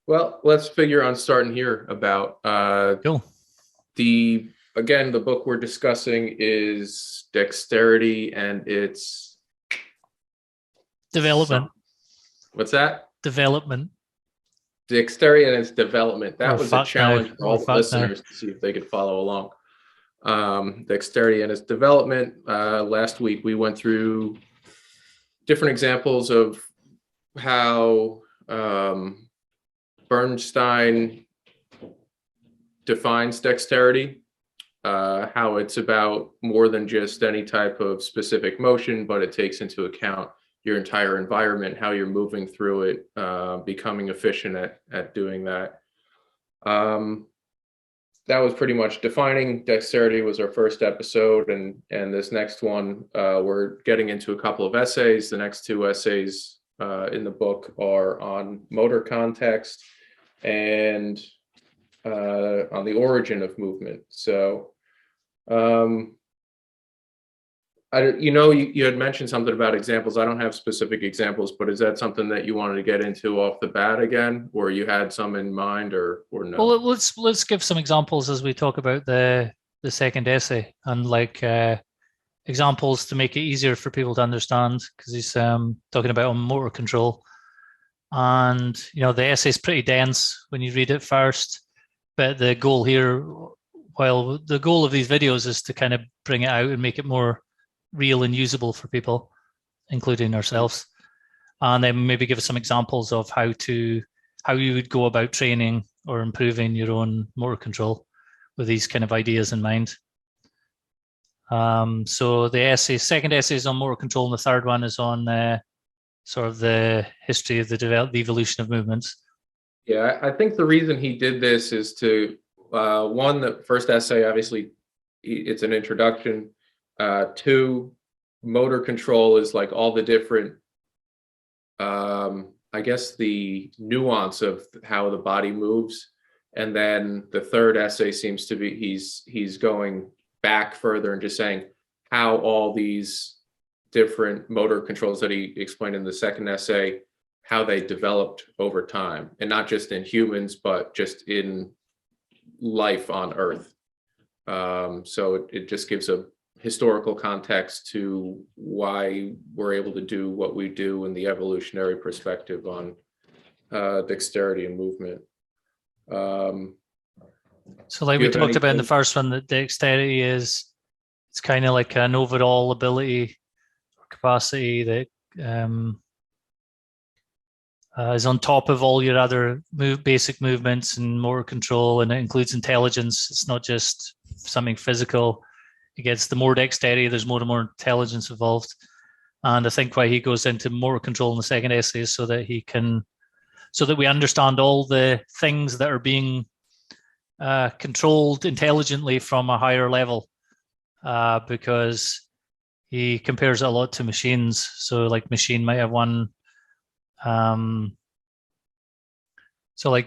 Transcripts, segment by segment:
Well, let's figure on starting here about Cool. the book we're discussing is Dexterity and its some Development. what's that? Development. Dexterity and its Development. Or That was a fact now. challenge for Or all the fact now. listeners to see if they could follow along. Dexterity and its Development. Last week we went through different examples of how Bernstein defines dexterity, how it's about more than just any type of specific motion, but it takes into account your entire environment, how you're moving through it, becoming efficient at doing that. That was pretty much defining dexterity was our first episode, and this next one we're getting into a couple of essays. The next two essays in the book are on motor context and on the origin of movement. So, you had mentioned something about examples. I don't have specific examples, but is that something that you wanted to get into off the bat again, or you had some in mind, or Well, no? let's give some examples as we talk about the second essay and examples to make it easier for people to understand because he's talking about on motor control. And the essay is pretty dense when you read it first, but the goal here, while the goal of these videos is to kind of bring it out and make it more real and usable for people, including ourselves, and then maybe give us some examples of how you would go about training or improving your own motor control with these kind of ideas in mind. So the second essay is on motor control, and the third one is on sort of the history of the evolution of movements. Yeah, I think the reason he did this is to one, the first essay, obviously, it's an introduction. Two, motor control is like all the different, I guess, the nuance of how the body moves. And then the third essay seems to be he's going back further and just saying how all these different motor controls that he explained in the second essay, how they developed over time, and not just in humans, but just in life on Earth. So it just gives a historical context to why we're able to do what we do in the evolutionary perspective on dexterity and movement. So like Do you we have talked about in the anything? first one, that dexterity it's kind of like an overall ability or capacity that is on top of all your other basic movements and motor control, and it includes intelligence. It's not just something physical. It gets the more dexterity, there's more and more intelligence involved. And I think why he goes into motor control in the second essay is so that we understand all the things that are being controlled intelligently from a higher level, because he compares it a lot to machines. So like machine might have one. So like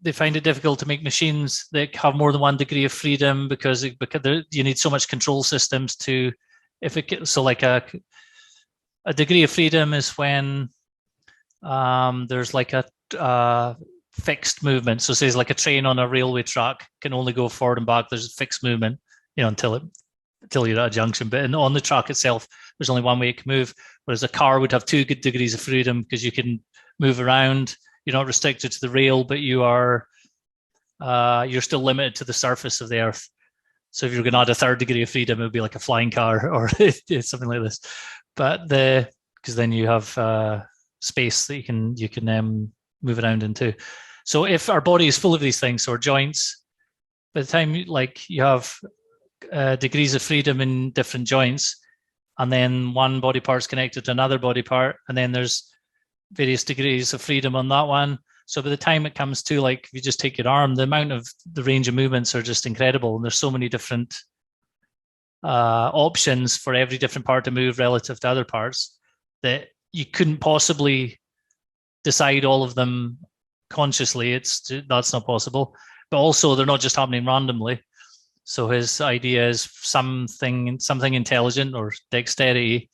they find it difficult to make machines that have more than one degree of freedom because you need so much control systems to if it so like a degree of freedom is when there's like a fixed movement. So say like a train on a railway track can only go forward and back. There's a fixed movement, until you're at a junction. But on the track itself, there's only one way it can move. Whereas a car would have two good degrees of freedom because you can move around. You're not restricted to the rail, but you're still limited to the surface of the earth. So if you're going to add a third degree of freedom, it would be like a flying car or something like this. But because then you have space that you can move around into. So if our body is full of these things, so our joints, by the time you have degrees of freedom in different joints, and then one body part is connected to another body part, and then there's various degrees of freedom on that one. So by the time it comes to if you just take your arm, the amount of the range of movements are just incredible, and there's so many different options for every different part to move relative to other parts that you couldn't possibly decide all of them consciously. That's not possible. But also, they're not just happening randomly. So his idea is something intelligent or dexterity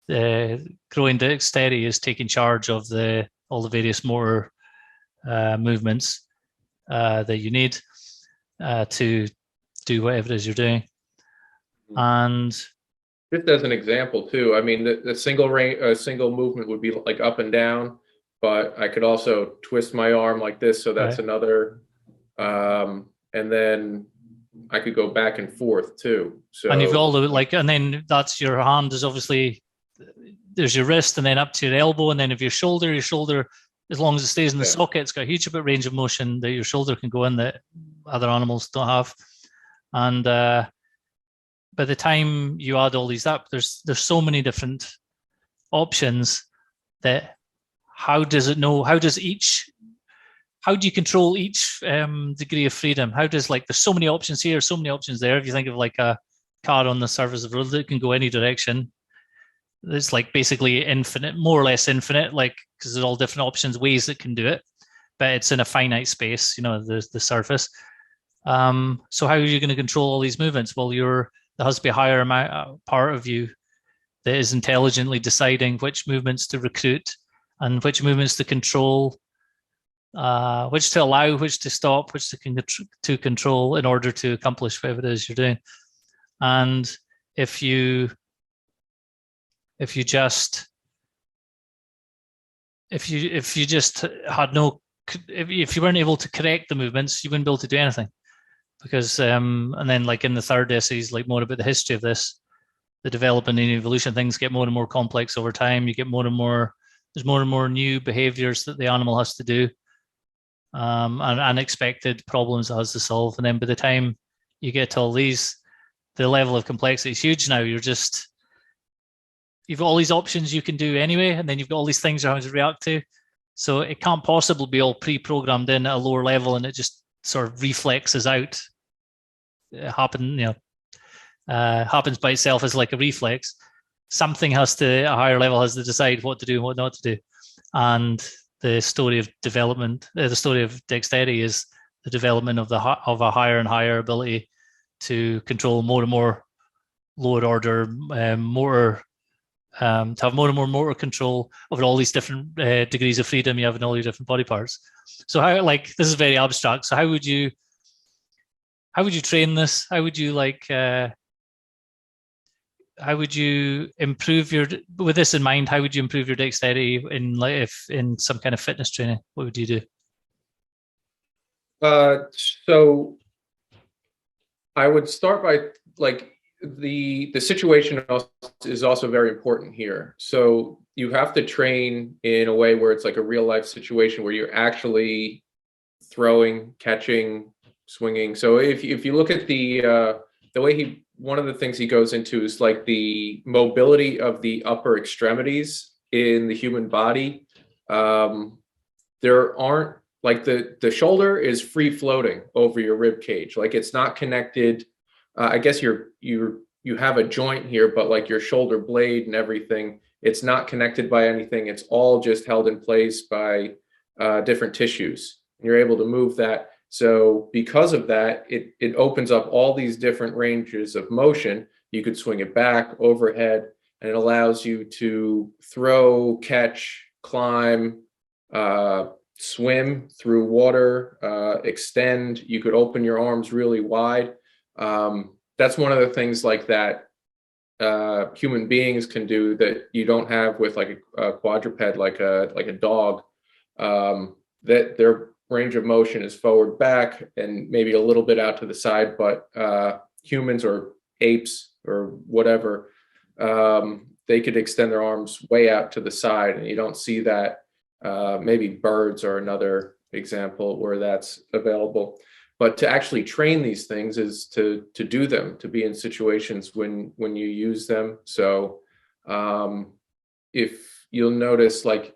growing dexterity is taking charge of all the various motor movements that you need to do whatever it is you're doing. And just as an example too, I mean, the single movement would be like up and down, but I could also twist my arm like this. So that's another, and then I could go back and forth too. So, and you've got all the and then that's your hand is obviously, there's your wrist and then up to your elbow. And then if your shoulder, as long as it stays in the socket, it's got a huge bit of range of motion that your shoulder can go in that other animals don't have. And by the time you add all these up, there's so many different options that how do you control each degree of freedom? How does, like, there's so many options here, so many options there. If you think of like a car on the surface of the road that can go any direction, it's like basically infinite, more or less infinite, like, because there's all different options, ways that can do it, but it's in a finite space, the surface. So how are you going to control all these movements? Well, there has to be a higher part of you that is intelligently deciding which movements to recruit and which movements to control, which to allow, which to stop, which to control in order to accomplish whatever it is you're doing. And if you just had no, if you weren't able to correct the movements, you wouldn't be able to do anything. Because and then, like, in the third essay is like more about the history of this, the development and evolution. Things get more and more complex over time. You get more and more, there's more and more new behaviors that the animal has to do, and unexpected problems it has to solve. And then by the time you get to all these, the level of complexity is huge. Now you've got all these options you can do anyway, and then you've got all these things you're having to react to. So it can't possibly be all pre-programmed in at a lower level, and it just sort of reflexes out. It happens by itself as like a reflex. Something has to, a higher level has to decide what to do and what not to do. And the story of development, the story of dexterity is the development of a higher and higher ability to control more and more lower order motor, to have more and more motor control over all these different degrees of freedom you have in all your different body parts. So how, like, this is very abstract. So how would you train this? How would you improve with this in mind, how would you improve your dexterity in some kind of fitness training? What would you do? So I would start by, like, the situation is also very important here. So you have to train in a way where it's like a real life situation where you're actually throwing, catching, swinging. So if you look at the way one of the things he goes into is like the mobility of the upper extremities in the human body. There aren't, like, the shoulder is free floating over your rib cage. Like, it's not connected. I guess you have a joint here, but like your shoulder blade and everything, it's not connected by anything. It's all just held in place by different tissues. And you're able to move that. So because of that, it opens up all these different ranges of motion. You could swing it back, overhead, and it allows you to throw, catch, climb, swim through water, extend. You could open your arms really wide. That's one of the things like that human beings can do that you don't have with like a quadruped, like a dog. That their range of motion is forward, back, and maybe a little bit out to the side. But humans or apes or whatever, they could extend their arms way out to the side, and you don't see that. Maybe birds are another example where that's available. But to actually train these things is to do them, to be in situations when you use them. So if you'll notice, like,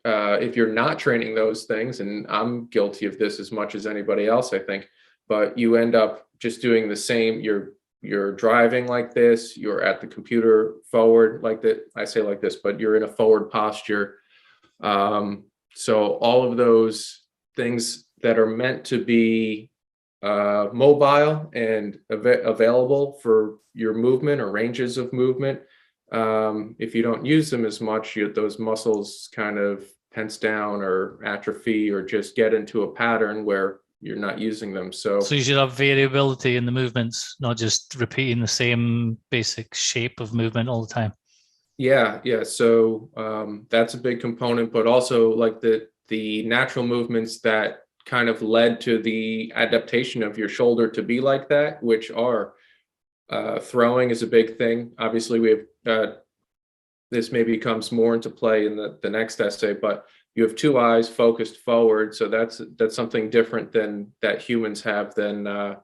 if you're not training those things, and I'm guilty of this as much as anybody else, I think, but you end up just doing the same. You're driving like this, you're at the computer forward like that. I say like this, but you're in a forward posture. So all of those things that are meant to be mobile and available for your movement or ranges of movement, if you don't use them as much, those muscles kind of tense down or atrophy or just get into a pattern where you're not using them. So you should have variability in the movements, not just repeating the same basic shape of movement all the time. yeah. So that's a big component, but also like the natural movements that kind of led to the adaptation of your shoulder to be like that, which are throwing is a big thing. Obviously, we have this maybe comes more into play in the next essay, but you have two eyes focused forward, so that's something different than that humans have than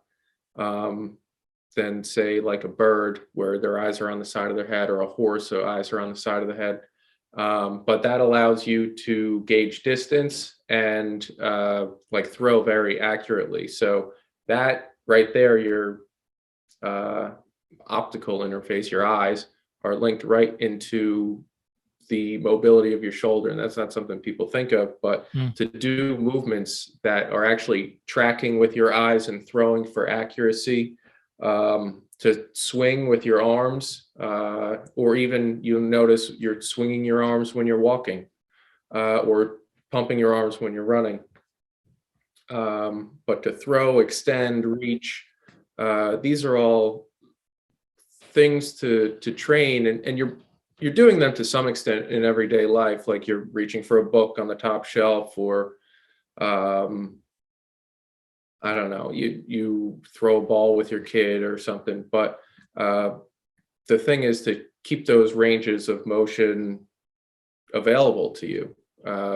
say like a bird where their eyes are on the side of their head, or a horse, so eyes are on the side of the head. But that allows you to gauge distance and like throw very accurately. So that right there, your optical interface, your eyes, are linked right into the mobility of your shoulder. And that's not something people think of, but to do movements that are actually tracking with your eyes and throwing for accuracy, to swing with your arms, or even you notice you're swinging your arms when you're walking, or pumping your arms when you're running. But to throw, extend, reach, these are all things to train, and you're doing them to some extent in everyday life, like you're reaching for a book on the top shelf, or I don't know, you throw a ball with your kid or something. But the thing is to keep those ranges of motion available to you.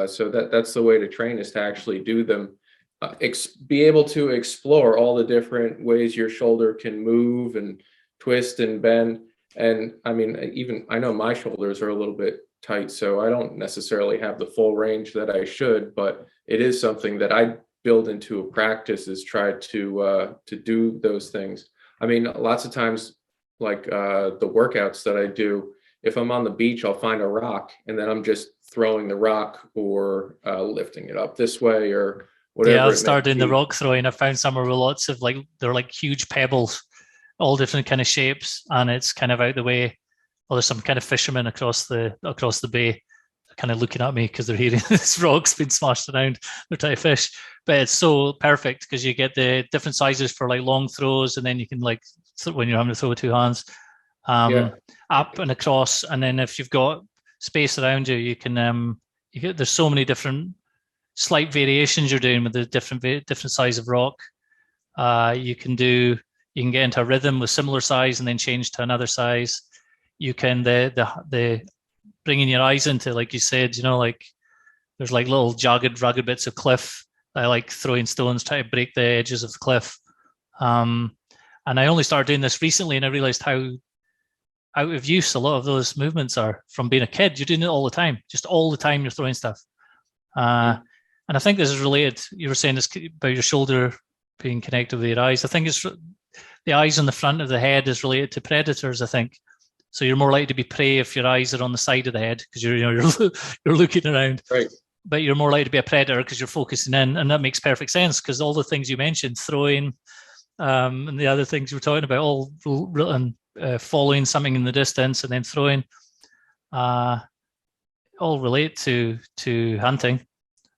So that's the way to train, is to actually do them, be able to explore all the different ways your shoulder can move and twist and bend. And I mean, even I know my shoulders are a little bit tight, so I don't necessarily have the full range that I should, but it is something that I build into a practice, is try to do those things. I mean, lots of times, like the workouts that I do, if I'm on the beach, I'll find a rock and then I'm just throwing the rock, or lifting it up this way, or whatever. Yeah, I've started doing the rock throwing. I found somewhere with lots of they're like huge pebbles, all different kind of shapes, and it's kind of out the way. Well, there's some kind of fishermen across the bay, kind of looking at me because they're hearing this rock's been smashed around. They're trying to fish, but it's so perfect because you get the different sizes for like long throws, and then you can like when you're having to throw with two hands, up and across, and then if you've got space around you, you can there's so many different slight variations you're doing with the different size of rock. You can get into a rhythm with similar size and then change to another size. You can the bringing your eyes into, like you said, like there's like little jagged, rugged bits of cliff. I like throwing stones, try to break the edges of the cliff. And I only started doing this recently, and I realized how out of use a lot of those movements are from being a kid. You're doing it all the time, just all the time you're throwing stuff. And I think this is related. You were saying this about your shoulder being connected with your eyes. I think it's the eyes on the front of the head is related to predators, I think. So you're more likely to be prey if your eyes are on the side of the head because you're looking around. Right. But you're more likely to be a predator because you're focusing in, and that makes perfect sense because all the things you mentioned, throwing, and the other things we're talking about, all following something in the distance and then throwing, all relate to hunting,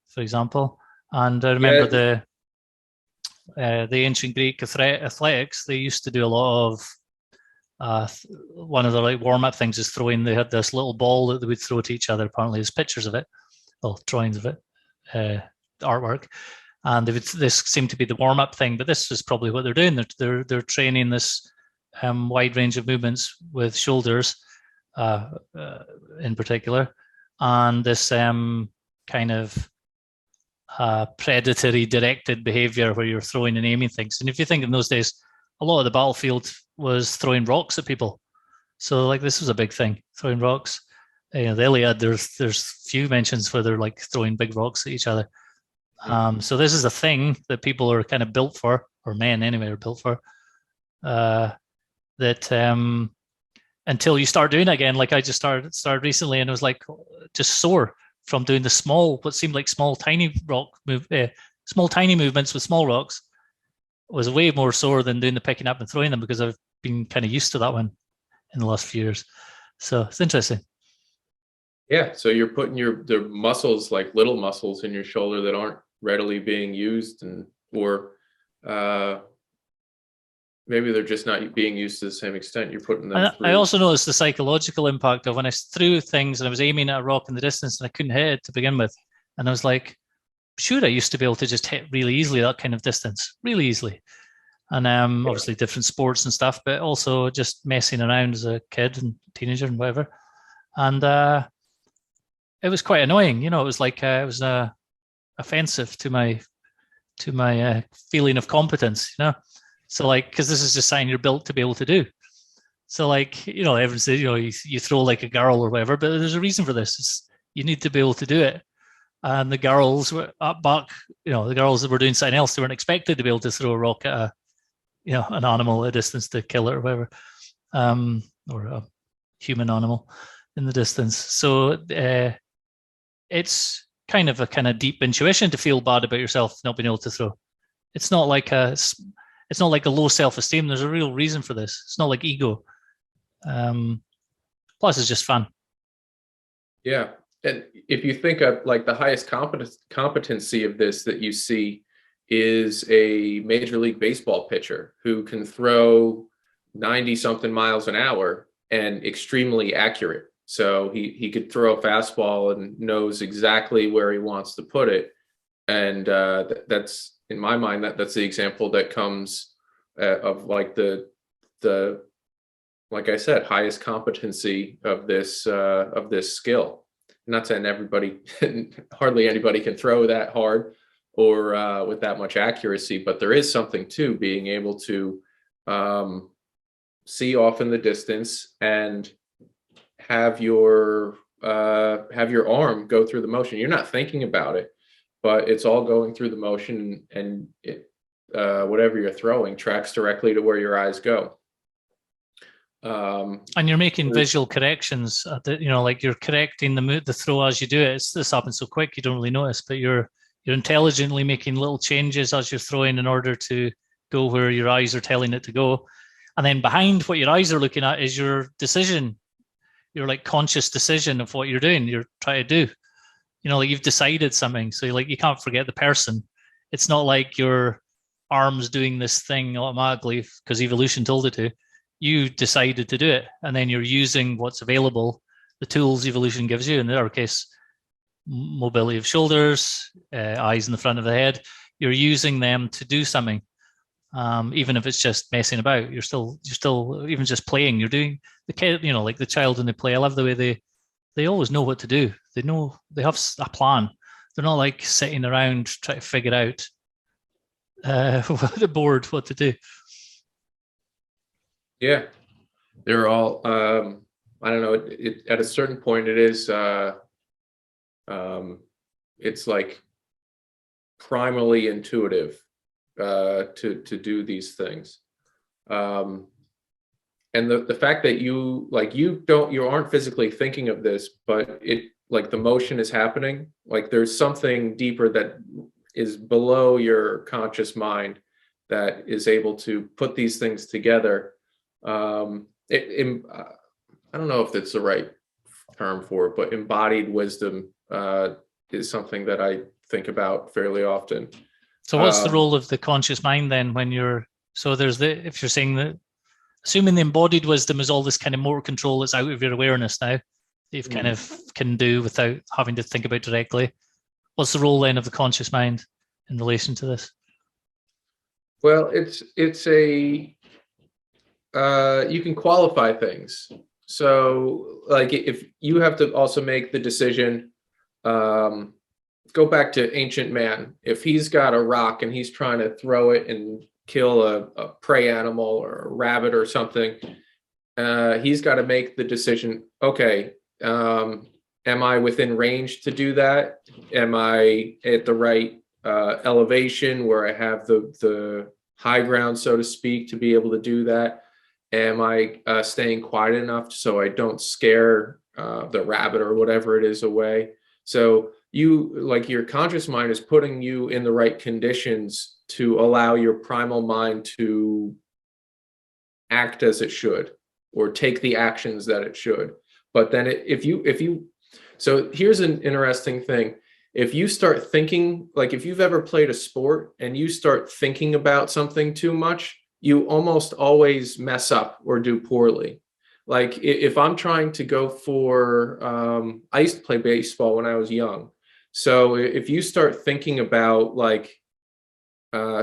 for example. And I remember the ancient Greek athletics. They used to do a lot of one of the like warm-up things is throwing. They had this little ball that they would throw to each other. Apparently, there's pictures of it, well, drawings of it, artwork, and this seemed to be the warm-up thing. But this is probably what they're doing. They're training this wide range of movements with shoulders, in particular, and this kind of predatory directed behavior where you're throwing and aiming things. And if you think in those days, a lot of the battlefield was throwing rocks at people. So like this was a big thing, throwing rocks. The Iliad, there's few mentions where they're like throwing big rocks at each other. So this is a thing that people are kind of built for, or men anyway are built for. That until you start doing it again, like I just started recently, and it was like just sore from doing the what seemed like small tiny movements with small rocks. Was way more sore than doing the picking up and throwing them because I've been kind of used to that one in the last few years. So it's interesting. Yeah, so you're putting the muscles, like little muscles in your shoulder that aren't readily being used, or maybe they're just not being used to the same extent. You're putting them And I through. also noticed the psychological impact of when I threw things and I was aiming at a rock in the distance and I couldn't hit it to begin with. And I was like, sure, I used to be able to just hit really easily that kind of distance, really easily. And obviously different sports and stuff, but also just messing around as a kid and teenager and whatever. And it was quite annoying. It was like it was offensive to my feeling of competence. So like, because this is just something you're built to be able to do. So like, everyone says, you throw like a girl or whatever, but there's a reason for this. You need to be able to do it. And the girls were up back, the girls that were doing something else, they weren't expected to be able to throw a rock at an animal at a distance to kill it or whatever, or a human animal in the distance. So it's kind of a deep intuition to feel bad about yourself not being able to throw. It's not like a low self-esteem. There's a real reason for this. It's not like ego. Plus, it's just fun. Yeah, and if you think of like the highest competency of this that you see is a Major League Baseball pitcher who can throw 90 something miles an hour and extremely accurate. So he could throw a fastball and knows exactly where he wants to put it. And that's, in my mind, that's the example that comes of like the like I said, highest competency of this skill. I'm not saying everybody, hardly anybody can throw that hard or with that much accuracy, but there is something to being able to see off in the distance and have your arm go through the motion. You're not thinking about it, but it's all going through the motion, and it, whatever you're throwing tracks directly to where your eyes go. And you're making visual corrections. Like you're correcting the throw as you do it. This happens so quick you don't really notice, but you're intelligently making little changes as you're throwing in order to go where your eyes are telling it to go. And then behind what your eyes are looking at is your decision, your like conscious decision of what you're doing. You're trying to do. Like you've decided something, so you can't forget the person. It's not like your arm's doing this thing automatically because evolution told it to. You decided to do it, and then you're using what's available, the tools evolution gives you. In our case, mobility of shoulders, eyes in the front of the head. You're using them to do something, even if it's just messing about. You're still even just playing. You're doing the kid, like the child when they play. I love the way they always know what to do. They know, they have a plan. They're not like sitting around trying to figure out the board what to do. Yeah, they're all. I don't know. At a certain point, it is. It's like primally intuitive to do these things. And the fact that you aren't physically thinking of this, but it, like, the motion is happening. Like there's something deeper that is below your conscious mind that is able to put these things together. I don't know if that's the right term for it, but embodied wisdom is something that I think about fairly often. So what's the role of the conscious mind then when you're, so there's if you're saying that, assuming the embodied wisdom is all this kind of motor control that's out of your awareness now, that you've kind of can do without having to think about directly, what's the role then of the conscious mind in relation to this? Well, it's a, you can qualify things. So like if you have to also make the decision, go back to ancient man. If he's got a rock and he's trying to throw it and kill a prey animal or a rabbit or something, he's got to make the decision, okay, am I within range to do that? Am I at the right elevation where I have the high ground, so to speak, to be able to do that? Am I staying quiet enough so I don't scare the rabbit or whatever it is away? So your conscious mind is putting you in the right conditions to allow your primal mind to act as it should, or take the actions that it should. But then so here's an interesting thing. If you start thinking, like if you've ever played a sport and you start thinking about something too much, you almost always mess up or do poorly. Like if I'm trying to go for, I used to play baseball when I was young. So if you start thinking about like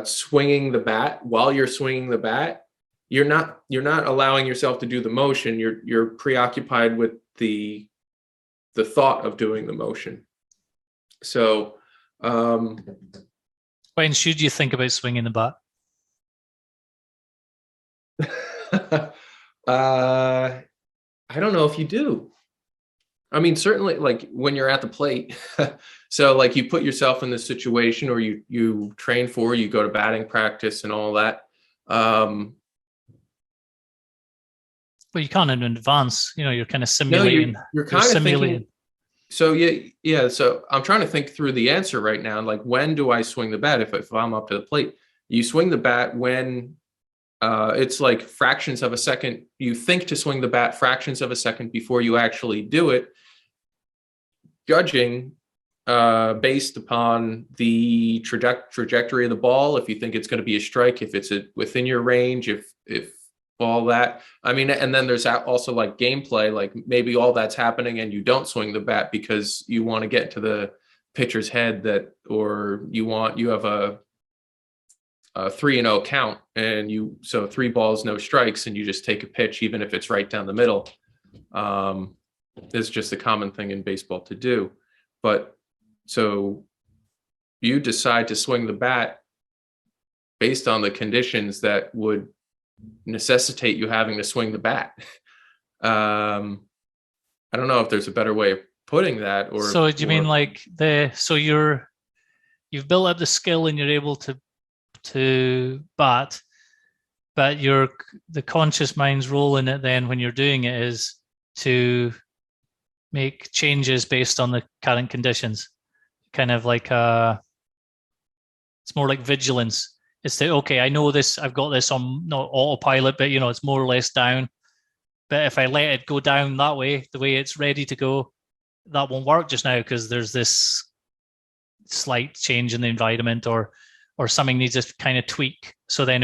swinging the bat while you're swinging the bat, you're not allowing yourself to do the motion. You're preoccupied with the thought of doing the motion. So when should you think about swinging the bat? I don't know if you do. I mean, certainly like when you're at the plate. So like you put yourself in this situation, or you train for, you go to batting practice and all that. But you can't in advance, you're kind of simulating. No, you're kind of simulating. Thinking, so yeah. So I'm trying to think through the answer right now. Like, when do I swing the bat if I'm up to the plate? You swing the bat when it's like fractions of a second. You think to swing the bat fractions of a second before you actually do it, judging based upon the trajectory of the ball. If you think it's going to be a strike, if it's within your range, if all that. I mean, and then there's also like gameplay, like maybe all that's happening and you don't swing the bat because you want to get to the pitcher's head or you have a 3-0 count, and so 3 balls, no strikes, and you just take a pitch, even if it's right down the middle. It's just a common thing in baseball to do. But so you decide to swing the bat based on the conditions that would necessitate you having to swing the bat. I don't know if there's a better way of putting that. So do you mean like you've built up the skill and you're able to bat, but the conscious mind's role in it then when you're doing it is to make changes based on the current conditions, kind of like it's more like vigilance. It's that, okay, I know this, I've got this on not autopilot, but it's more or less down. But if I let it go down that way, the way it's ready to go, that won't work just now because there's this slight change in the environment or something needs a kind of tweak. So then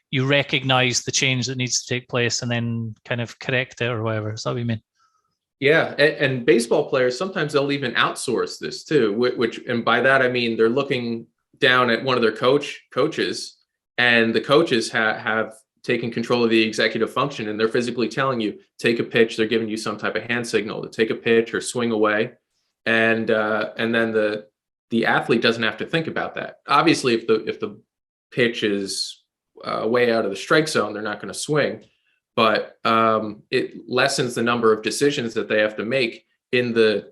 you recognize the change that needs to take place and then kind of correct it or whatever. Is that what you mean? Yeah, and baseball players, sometimes they'll even outsource this too, and by that I mean they're looking down at one of their coaches, and the coaches have taken control of the executive function, and they're physically telling you, take a pitch. They're giving you some type of hand signal to take a pitch or swing away, and then the athlete doesn't have to think about that. Obviously, if the pitch is way out of the strike zone, they're not going to swing, but it lessens the number of decisions that they have to make in the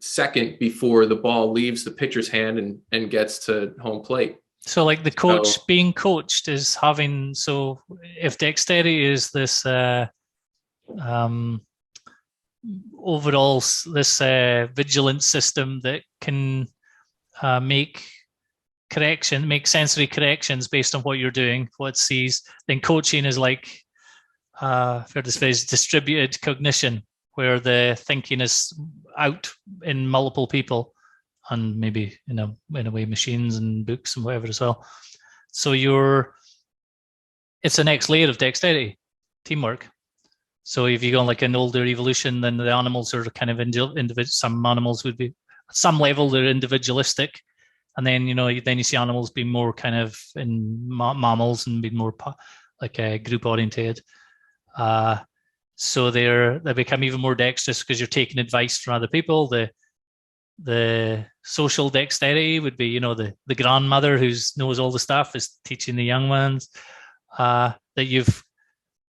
second before the ball leaves the pitcher's hand and gets to home plate. So like the coach being coached is having, so if dexterity is this overall this vigilance system that can make sensory corrections based on what you're doing, what it sees, then coaching is like I've heard this phrase, distributed cognition, where the thinking is out in multiple people and maybe in a way machines and books and whatever as well. So it's the next layer of dexterity, teamwork. So if you go on like an older evolution, then the animals are kind of individual. Some animals would be at some level they're individualistic, and then then you see animals being more kind of in mammals and being more like group oriented. So they become even more dexterous because you're taking advice from other people. The social dexterity would be, the grandmother who knows all the stuff is teaching the young ones that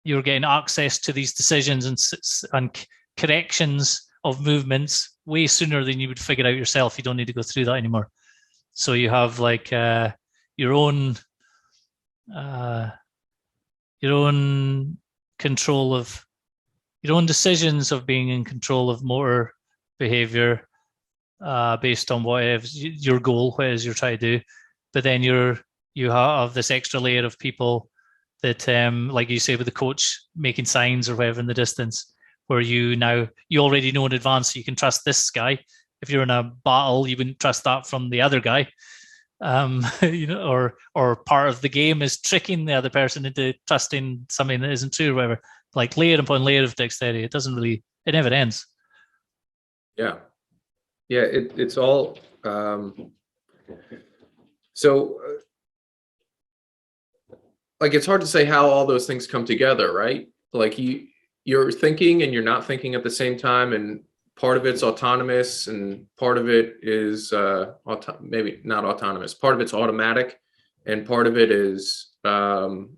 you're getting access to these decisions and corrections of movements way sooner than you would figure out yourself. You don't need to go through that anymore. So you have like your own control of your own decisions of being in control of motor behavior based on whatever your goal, what it is you're trying to do. But then you have this extra layer of people that, like you say, with the coach making signs or whatever in the distance, where you already know in advance, so you can trust this guy. If you're in a battle, you wouldn't trust that from the other guy. Or part of the game is tricking the other person into trusting something that isn't true or whatever. Like layer upon layer of dexterity. It never ends. Yeah. Yeah, it's all so like it's hard to say how all those things come together, right? Like you're thinking and you're not thinking at the same time, and part of it's autonomous and part of it is maybe not autonomous. Part of it's automatic and part of it is not.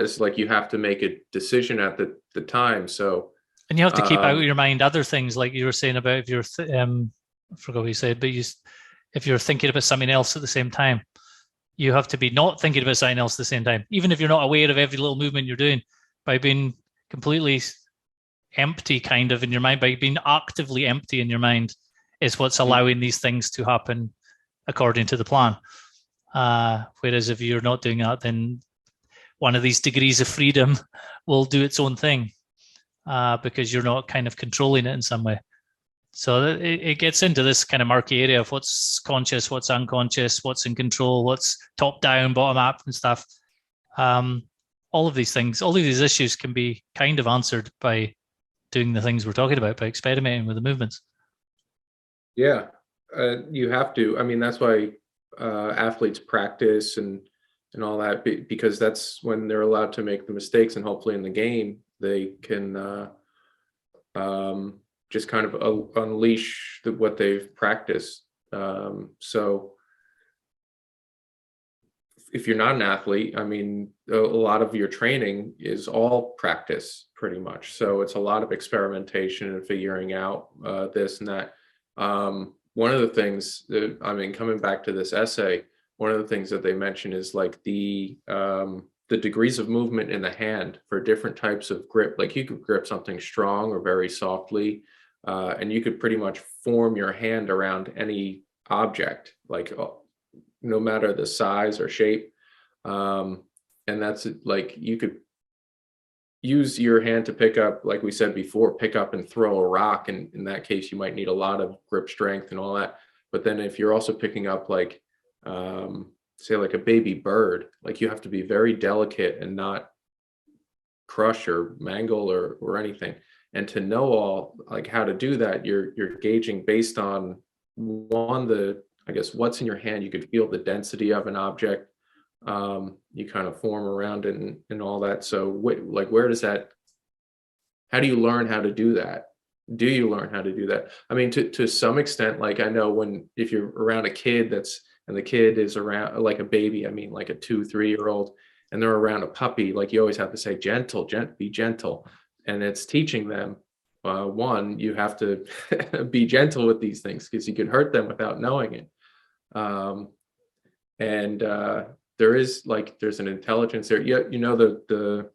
It's like you have to make a decision at the time. So and you have to keep out of your mind other things, like you were saying about if you're I forgot what you said, but if you're thinking about something else at the same time, you have to be not thinking about something else at the same time, even if you're not aware of every little movement you're doing. By being completely empty kind of in your mind, by being actively empty in your mind, is what's allowing these things to happen according to the plan. Whereas if you're not doing that, then one of these degrees of freedom will do its own thing, because you're not kind of controlling it in some way. So it gets into this kind of murky area of what's conscious, what's unconscious, what's in control, what's top down, bottom up and stuff. All of these things, all of these issues can be kind of answered by doing the things we're talking about, by experimenting with the movements. Yeah, you have to. I mean, that's why athletes practice and all that, because that's when they're allowed to make the mistakes, and hopefully in the game they can just kind of unleash what they've practiced. So if you're not an athlete, I mean, a lot of your training is all practice pretty much. So it's a lot of experimentation and figuring out this and that. One of the things that, I mean, coming back to this essay, one of the things that they mention is like the degrees of movement in the hand for different types of grip. Like you could grip something strong or very softly, and you could pretty much form your hand around any object, like no matter the size or shape. And that's like, you could use your hand to pick up, like we said before, pick up and throw a rock. And in that case, you might need a lot of grip strength and all that. But then if you're also picking up like, say like a baby bird, like you have to be very delicate and not crush or mangle or anything. And to know all like how to do that, you're gauging based on I guess what's in your hand. You could feel the density of an object. You kind of form around it and all that. So where does that, how do you learn how to do that? Do you learn how to do that? I mean, to some extent, like I know if you're around a kid and the kid is around like a baby, I mean, like a 2-3-year-old, and they're around a puppy, like you always have to say be gentle. And it's teaching them, one, you have to be gentle with these things because you can hurt them without knowing it. There's an intelligence there. You know, the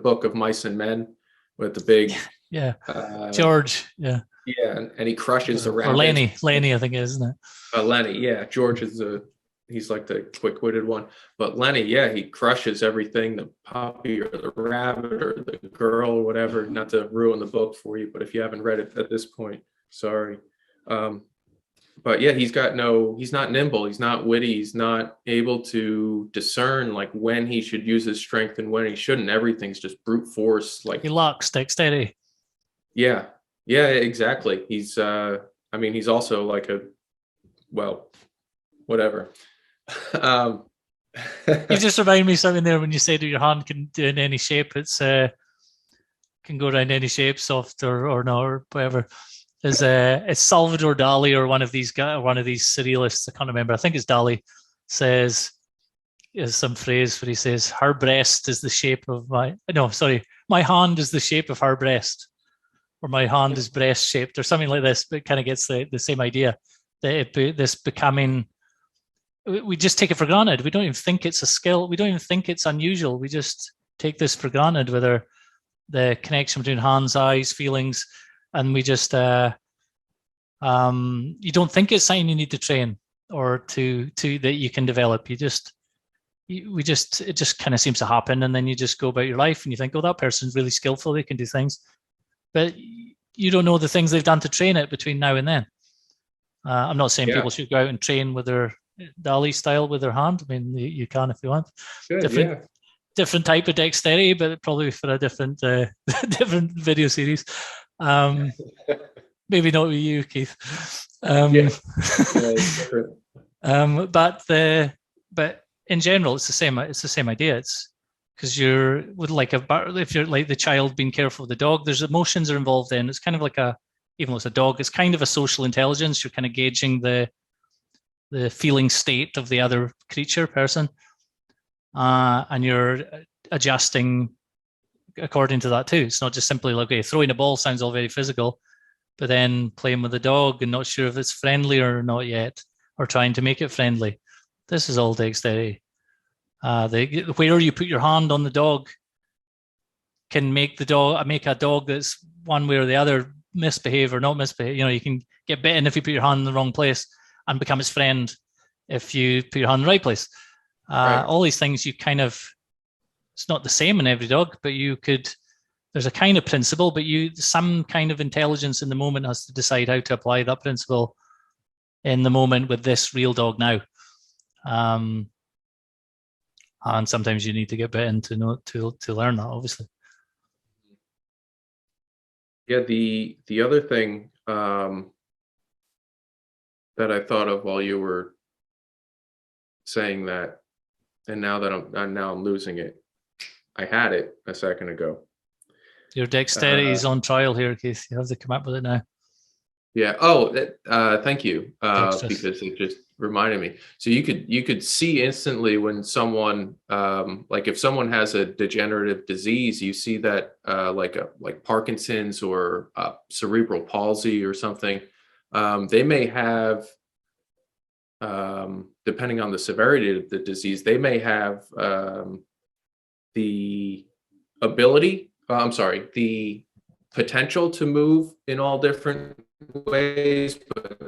book of Mice and Men with the big, George, yeah, and he crushes the rabbit. Or Lenny, I think it is, isn't it? Lenny, yeah. George is he's like the quick-witted one, but Lenny, yeah, he crushes everything, the puppy or the rabbit or the girl or whatever. Not to ruin the book for you, but if you haven't read it at this point, sorry. But yeah, he's not nimble, he's not witty, he's not able to discern like when he should use his strength and when he shouldn't. Everything's just brute force. Like he lacks dexterity. Yeah, exactly. He's he's also like whatever. You just remind me something there when you say that your hand can do in any shape. It's can go around any shape, soft or not, or whatever. It's Salvador Dali or one of these surrealists. I can't remember. I think it's Dali. Says is some phrase where he says, "Her breast is the shape of my." No, sorry, my hand is the shape of her breast, or my hand is breast shaped, or something like this. But it kind of gets the same idea that this becoming. We just take it for granted. We don't even think it's a skill. We don't even think it's unusual. We just take this for granted, whether the connection between hands, eyes, feelings, and we just you don't think it's something you need to train or to that you can develop. You just it just kind of seems to happen, and then you just go about your life and you think, oh, that person's really skillful, they can do things, but you don't know the things they've done to train it between now and then. I'm not saying people should go out and train with their Dali style with their hand. I mean, you can if you want. Good, different type of dexterity, but probably for a different different video series. Maybe not with you, Keith. But in general, it's the same. It's the same idea. It's because you're with if you're like the child being careful with the dog, there's emotions are involved in. It's kind of like even though it's a dog, it's kind of a social intelligence. You're kind of gauging the feeling state of the other person, and you're adjusting according to that too. It's not just simply like, okay, throwing a ball sounds all very physical, but then playing with the dog and not sure if it's friendly or not yet, or trying to make it friendly. This is all dexterity. Where you put your hand on the dog can make a dog that's one way or the other misbehave or not misbehave. You can get bitten if you put your hand in the wrong place and become its friend if you put your hand in the right place. Right. All these things it's not the same in every dog, but there's a kind of principle, but some kind of intelligence in the moment has to decide how to apply that principle in the moment with this real dog now. And sometimes you need to get bitten to learn that, obviously. Yeah, the other thing that I thought of while you were saying that, and now that I'm losing it. I had it a second ago. Your dexterity is on trial here, Keith. You have to come up with it now. Yeah. Oh, thank you. Because it just reminded me. So you could see instantly when someone, like if someone has a degenerative disease, you see that like Parkinson's or cerebral palsy or something. They may have, depending on the severity of the disease, they may have the potential to move in all different ways, but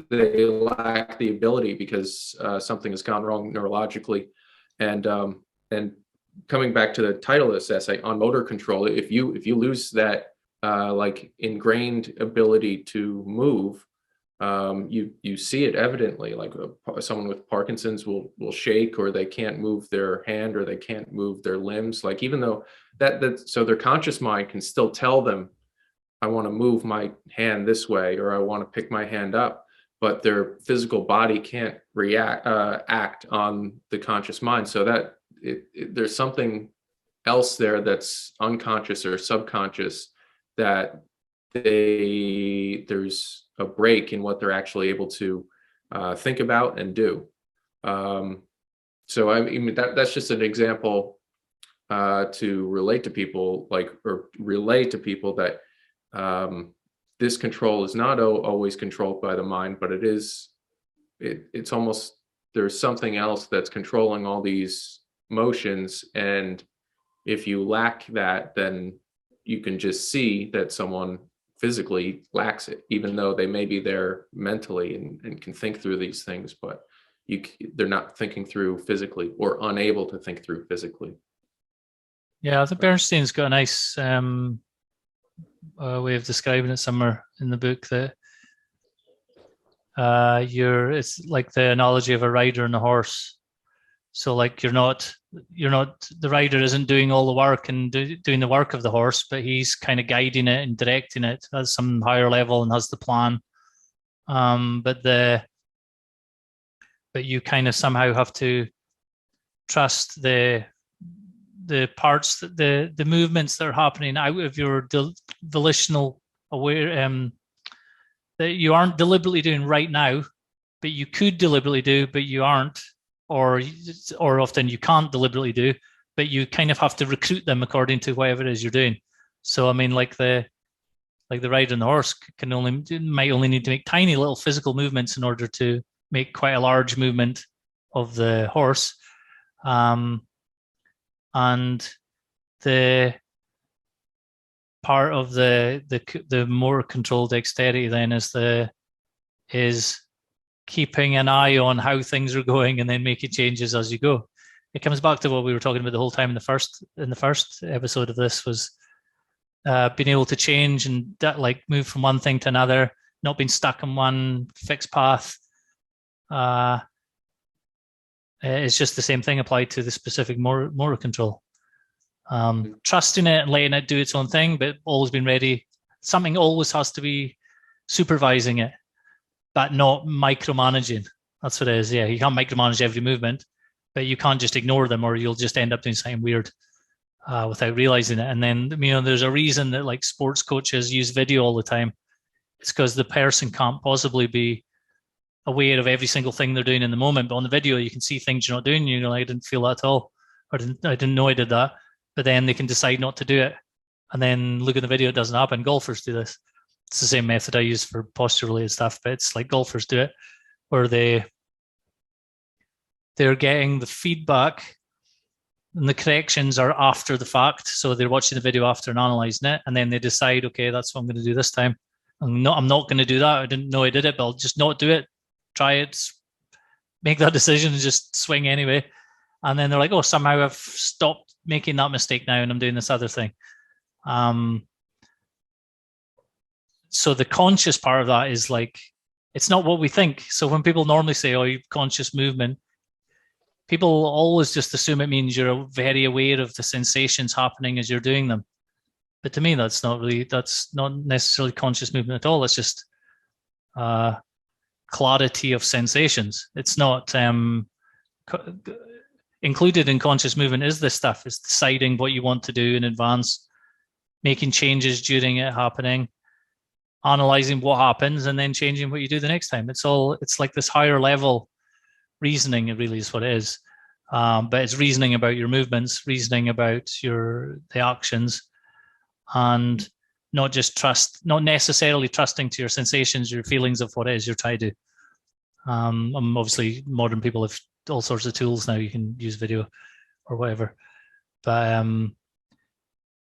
they lack the ability because something has gone wrong neurologically. And coming back to the title of this essay on motor control, if you lose that like ingrained ability to move, you see it evidently. Like someone with Parkinson's will shake, or they can't move their hand, or they can't move their limbs. Like even though so their conscious mind can still tell them, I want to move my hand this way, or I want to pick my hand up, but their physical body can't act on the conscious mind. So that there's something else there that's unconscious or subconscious, that there's a break in what they're actually able to think about and do. So I mean that's just an example to relate to people, that this control is not always controlled by the mind, but it's almost, there's something else that's controlling all these motions, and if you lack that, then you can just see that someone physically lacks it, even though they may be there mentally and can think through these things, but they're not thinking through physically, or unable to think through physically. Yeah, I think Bernstein's got a nice way of describing it somewhere in the book, that it's like the analogy of a rider and a horse. So like you're not the rider isn't doing all the work and doing the work of the horse, but he's kind of guiding it and directing it at some higher level and has the plan. But you kind of somehow have to trust the parts, the movements that are happening out of your volitional aware, that you aren't deliberately doing right now, but you could deliberately do, but you aren't, or often you can't deliberately do, but you kind of have to recruit them according to whatever it is you're doing. So I mean, like the rider and the horse might only need to make tiny little physical movements in order to make quite a large movement of the horse. And the part of the more controlled dexterity then is keeping an eye on how things are going and then making changes as you go. it comes back to what we were talking about the whole time in the first episode of this, was being able to change and like move from one thing to another, not being stuck in one fixed path. It's just the same thing applied to the specific motor control. Trusting it and letting it do its own thing, but always being ready. Something always has to be supervising it, but not micromanaging. That's what it is. Yeah, you can't micromanage every movement, but you can't just ignore them, or you'll just end up doing something weird without realizing it. And then, there's a reason that like sports coaches use video all the time. It's because the person can't possibly be aware of every single thing they're doing in the moment. But on the video, you can see things you're not doing. You're like, I didn't feel that at all. I didn't know I did that. But then they can decide not to do it. And then look at the video, it doesn't happen. Golfers do this. It's the same method I use for posture related stuff, but it's like golfers do it, where they're getting the feedback and the corrections are after the fact. So they're watching the video after and analyzing it. And then they decide, okay, that's what I'm going to do this time. I'm not going to do that. I didn't know I did it, but I'll just not do it. Try it, make that decision and just swing anyway. And then they're like, oh, somehow I've stopped making that mistake now and I'm doing this other thing. So the conscious part of that is like, it's not what we think. So when people normally say, oh, you conscious movement, people always just assume it means you're very aware of the sensations happening as you're doing them. But to me, that's not necessarily conscious movement at all. It's just clarity of sensations. It's not included in conscious movement is this stuff. It's deciding what you want to do in advance, making changes during it happening, analyzing what happens, and then changing what you do the next time. It's like this higher level reasoning. It really is what it is. But it's reasoning about your movements, reasoning about the actions, and not necessarily trusting to your sensations, your feelings of what it is you're trying to do. Obviously, modern people have all sorts of tools now. You can use video or whatever. But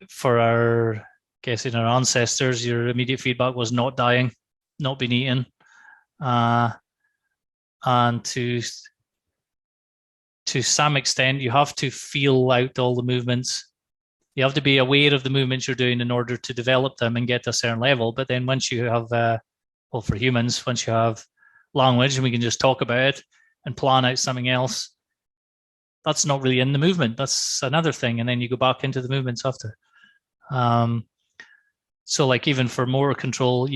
for our ancestors, your immediate feedback was not dying, not being eaten, and to some extent, you have to feel out all the movements. You have to be aware of the movements you're doing in order to develop them and get to a certain level. But then once you have, for humans, once you have language and we can just talk about it and plan out something else, that's not really in the movement. That's another thing. And then you go back into the movements after. So like even for motor control,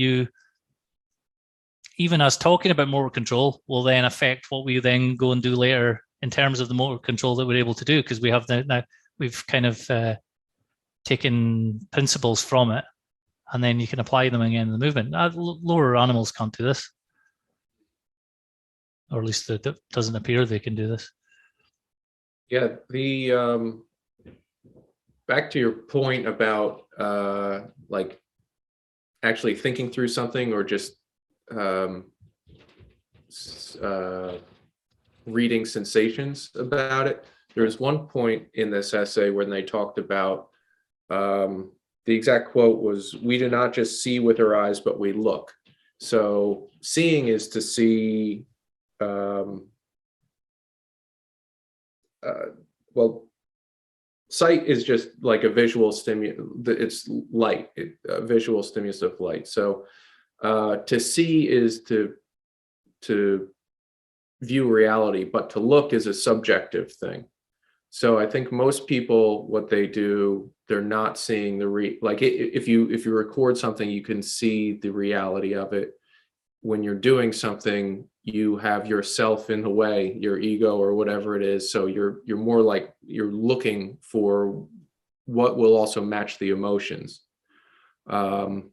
even us talking about motor control will then affect what we then go and do later in terms of the motor control that we're able to do, because we've kind of taken principles from it, and then you can apply them again in the movement. Lower animals can't do this, or at least it doesn't appear they can do this. Yeah, the back to your point about like actually thinking through something or just reading sensations about it. There was one point in this essay when they talked about the exact quote was, "We do not just see with our eyes, but we look." So seeing is to see, sight is just like a visual stimulus. It's light, a visual stimulus of light. So to see is to view reality, but to look is a subjective thing. So I think most people, what they do, they're not seeing if you record something, you can see the reality of it. When you're doing something, you have yourself in the way, your ego or whatever it is. So you're more like you're looking for what will also match the emotions. And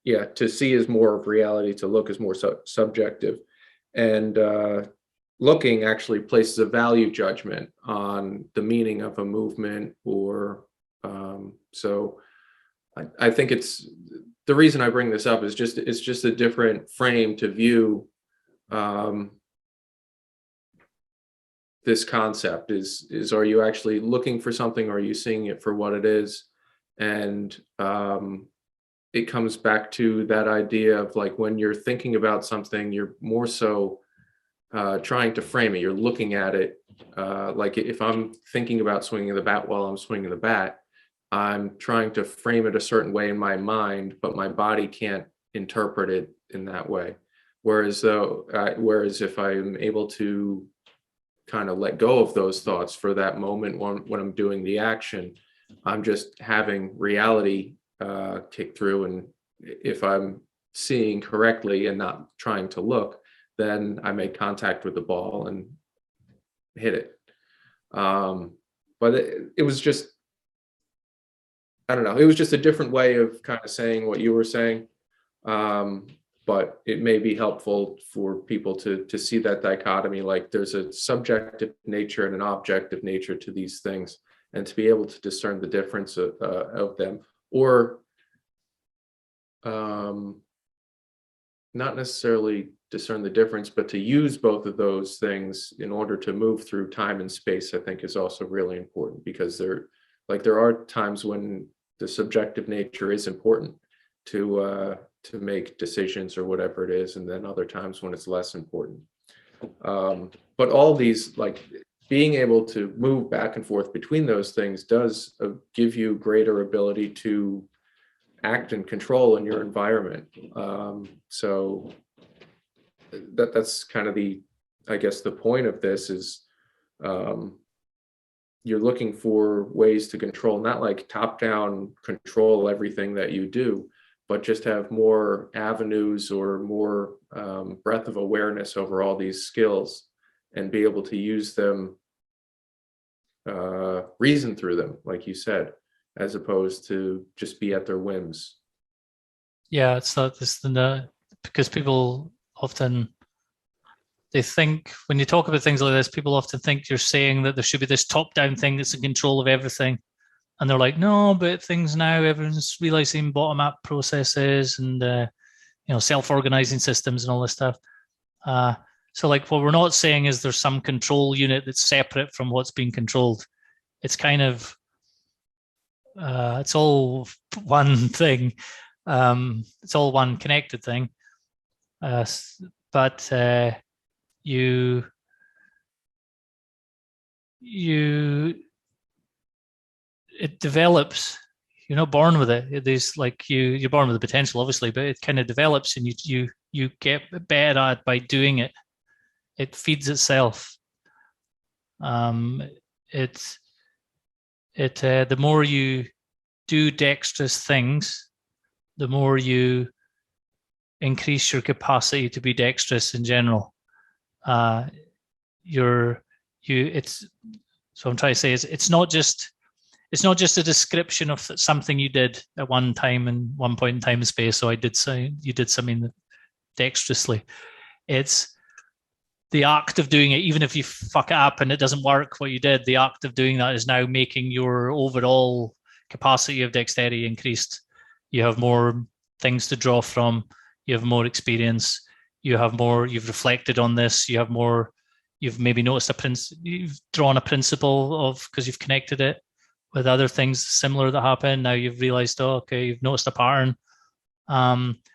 yeah, to see is more of reality, to look is more subjective. And looking actually places a value judgment on the meaning of a movement, or so I think it's the reason I bring this up is it's just a different frame to view this concept. Is are you actually looking for something, or are you seeing it for what it is? And it comes back to that idea of like when you're thinking about something, you're more so trying to frame it. You're looking at it. Like if I'm thinking about swinging the bat while I'm swinging the bat, I'm trying to frame it a certain way in my mind, but my body can't interpret it in that way. Whereas if I'm able to kind of let go of those thoughts for that moment when I'm doing the action, I'm just having reality kick through. And if I'm seeing correctly and not trying to look, then I make contact with the ball and hit it. But it was just, I don't know, it was just a different way of kind of saying what you were saying. But it may be helpful for people to see that dichotomy, like there's a subjective nature and an objective nature to these things, and to be able to discern the difference of them, or not necessarily discern the difference, but to use both of those things in order to move through time and space, I think is also really important, because there are times when the subjective nature is important to make decisions or whatever it is, and then other times when it's less important. But all these, like being able to move back and forth between those things does give you greater ability to act and control in your environment. So that's kind of I guess the point of this is, you're looking for ways to control, not like top-down control everything that you do, but just have more avenues or more breadth of awareness over all these skills, and be able to use them, reason through them, like you said, as opposed to just be at their whims. Yeah, it's not this because people often, they think when you talk about things like this, people often think you're saying that there should be this top-down thing that's in control of everything. And they're like, no, but things now, everyone's realizing bottom-up processes and self-organizing systems and all this stuff. So like what we're not saying is there's some control unit that's separate from what's being controlled. It's kind of it's all one thing. It's all one connected thing. But you it develops. You're not born with it. There's like you're born with the potential, obviously, but it kind of develops, and you get better at it by doing it. It feeds itself. The more you do dexterous things, the more you increase your capacity to be dexterous in general. So I'm trying to say is it's not just a description of something you did at one time and one point in time and space. So you did something dexterously. It's the act of doing it, even if you fuck it up and it doesn't work what you did, the act of doing that is now making your overall capacity of dexterity increased. You have more things to draw from. You have more experience. You've reflected on this. You've maybe noticed you've drawn a principle of, because you've connected it with other things similar that happen. Now you've realized, you've noticed a pattern,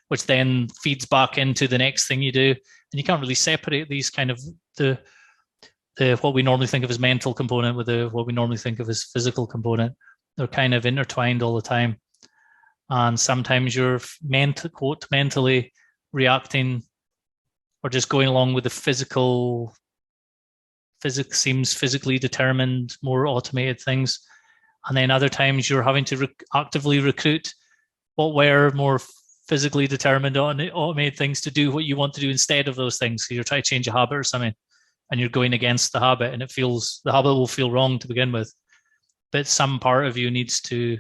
which then feeds back into the next thing you do. And you can't really separate these kind of the what we normally think of as mental component with what we normally think of as physical component. They're kind of intertwined all the time. And sometimes you're mentally reacting or just going along with the physics seems physically determined, more automated things. And then other times you're having to actively recruit what were more physically determined automated things to do what you want to do instead of those things. So you're trying to change a habit or something, and you're going against the habit, and the habit will feel wrong to begin with. But some part of you needs to,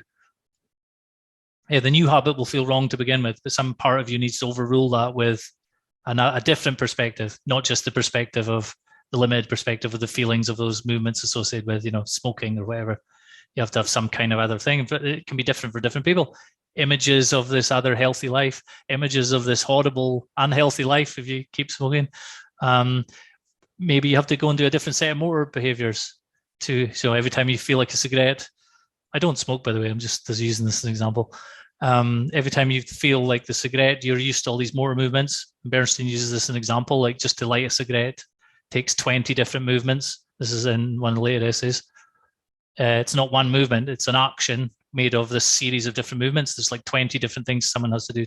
the new habit will feel wrong to begin with, but some part of you needs to overrule that with a different perspective, not just the perspective of the limited perspective of the feelings of those movements associated with, smoking or whatever. You have to have some kind of other thing, but it can be different for different people. Images of this other healthy life, images of this horrible, unhealthy life if you keep smoking. Maybe you have to go and do a different set of motor behaviors too. So every time you feel like a cigarette, I don't smoke, by the way, I'm just using this as an example. Every time you feel like the cigarette, you're used to all these motor movements. Bernstein uses this as an example, like just to light a cigarette, takes 20 different movements. This is in one of the later essays. It's not one movement, it's an action made of this series of different movements. There's like 20 different things someone has to do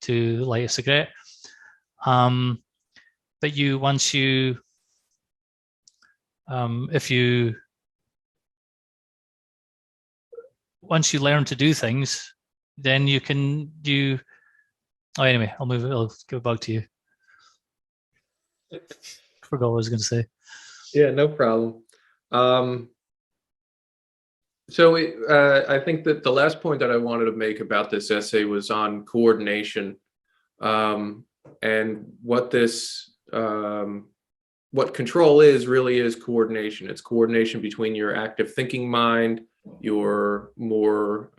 to light a cigarette. But once you learn to do things, then you can do. Oh, anyway, I'll go back to you. Forgot what I was going to say. Yeah, no problem. So I think that the last point that I wanted to make about this essay was on coordination, and what control really is coordination. It's coordination between your active thinking mind, your more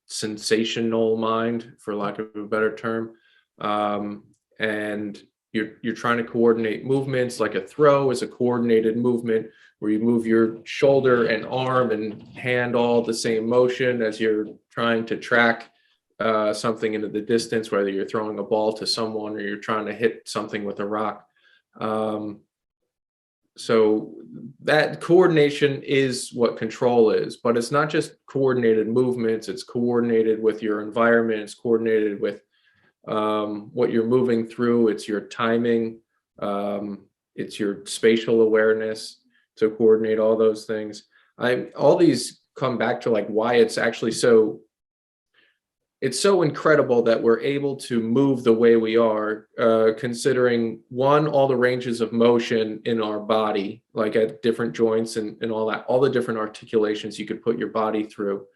sensational mind, for lack of a better term, and you're trying to coordinate movements. Like a throw is a coordinated movement where you move your shoulder and arm and hand all the same motion as you're trying to track something into the distance, whether you're throwing a ball to someone or you're trying to hit something with a rock. So that coordination is what control is, but it's not just coordinated movements. It's coordinated with your environment. It's coordinated with what you're moving through. It's your timing. It's your spatial awareness to coordinate all those things. All these come back to like why it's actually it's so incredible that we're able to move the way we are, considering all the ranges of motion in our body, like at different joints and all that, all the different articulations you could put your body through.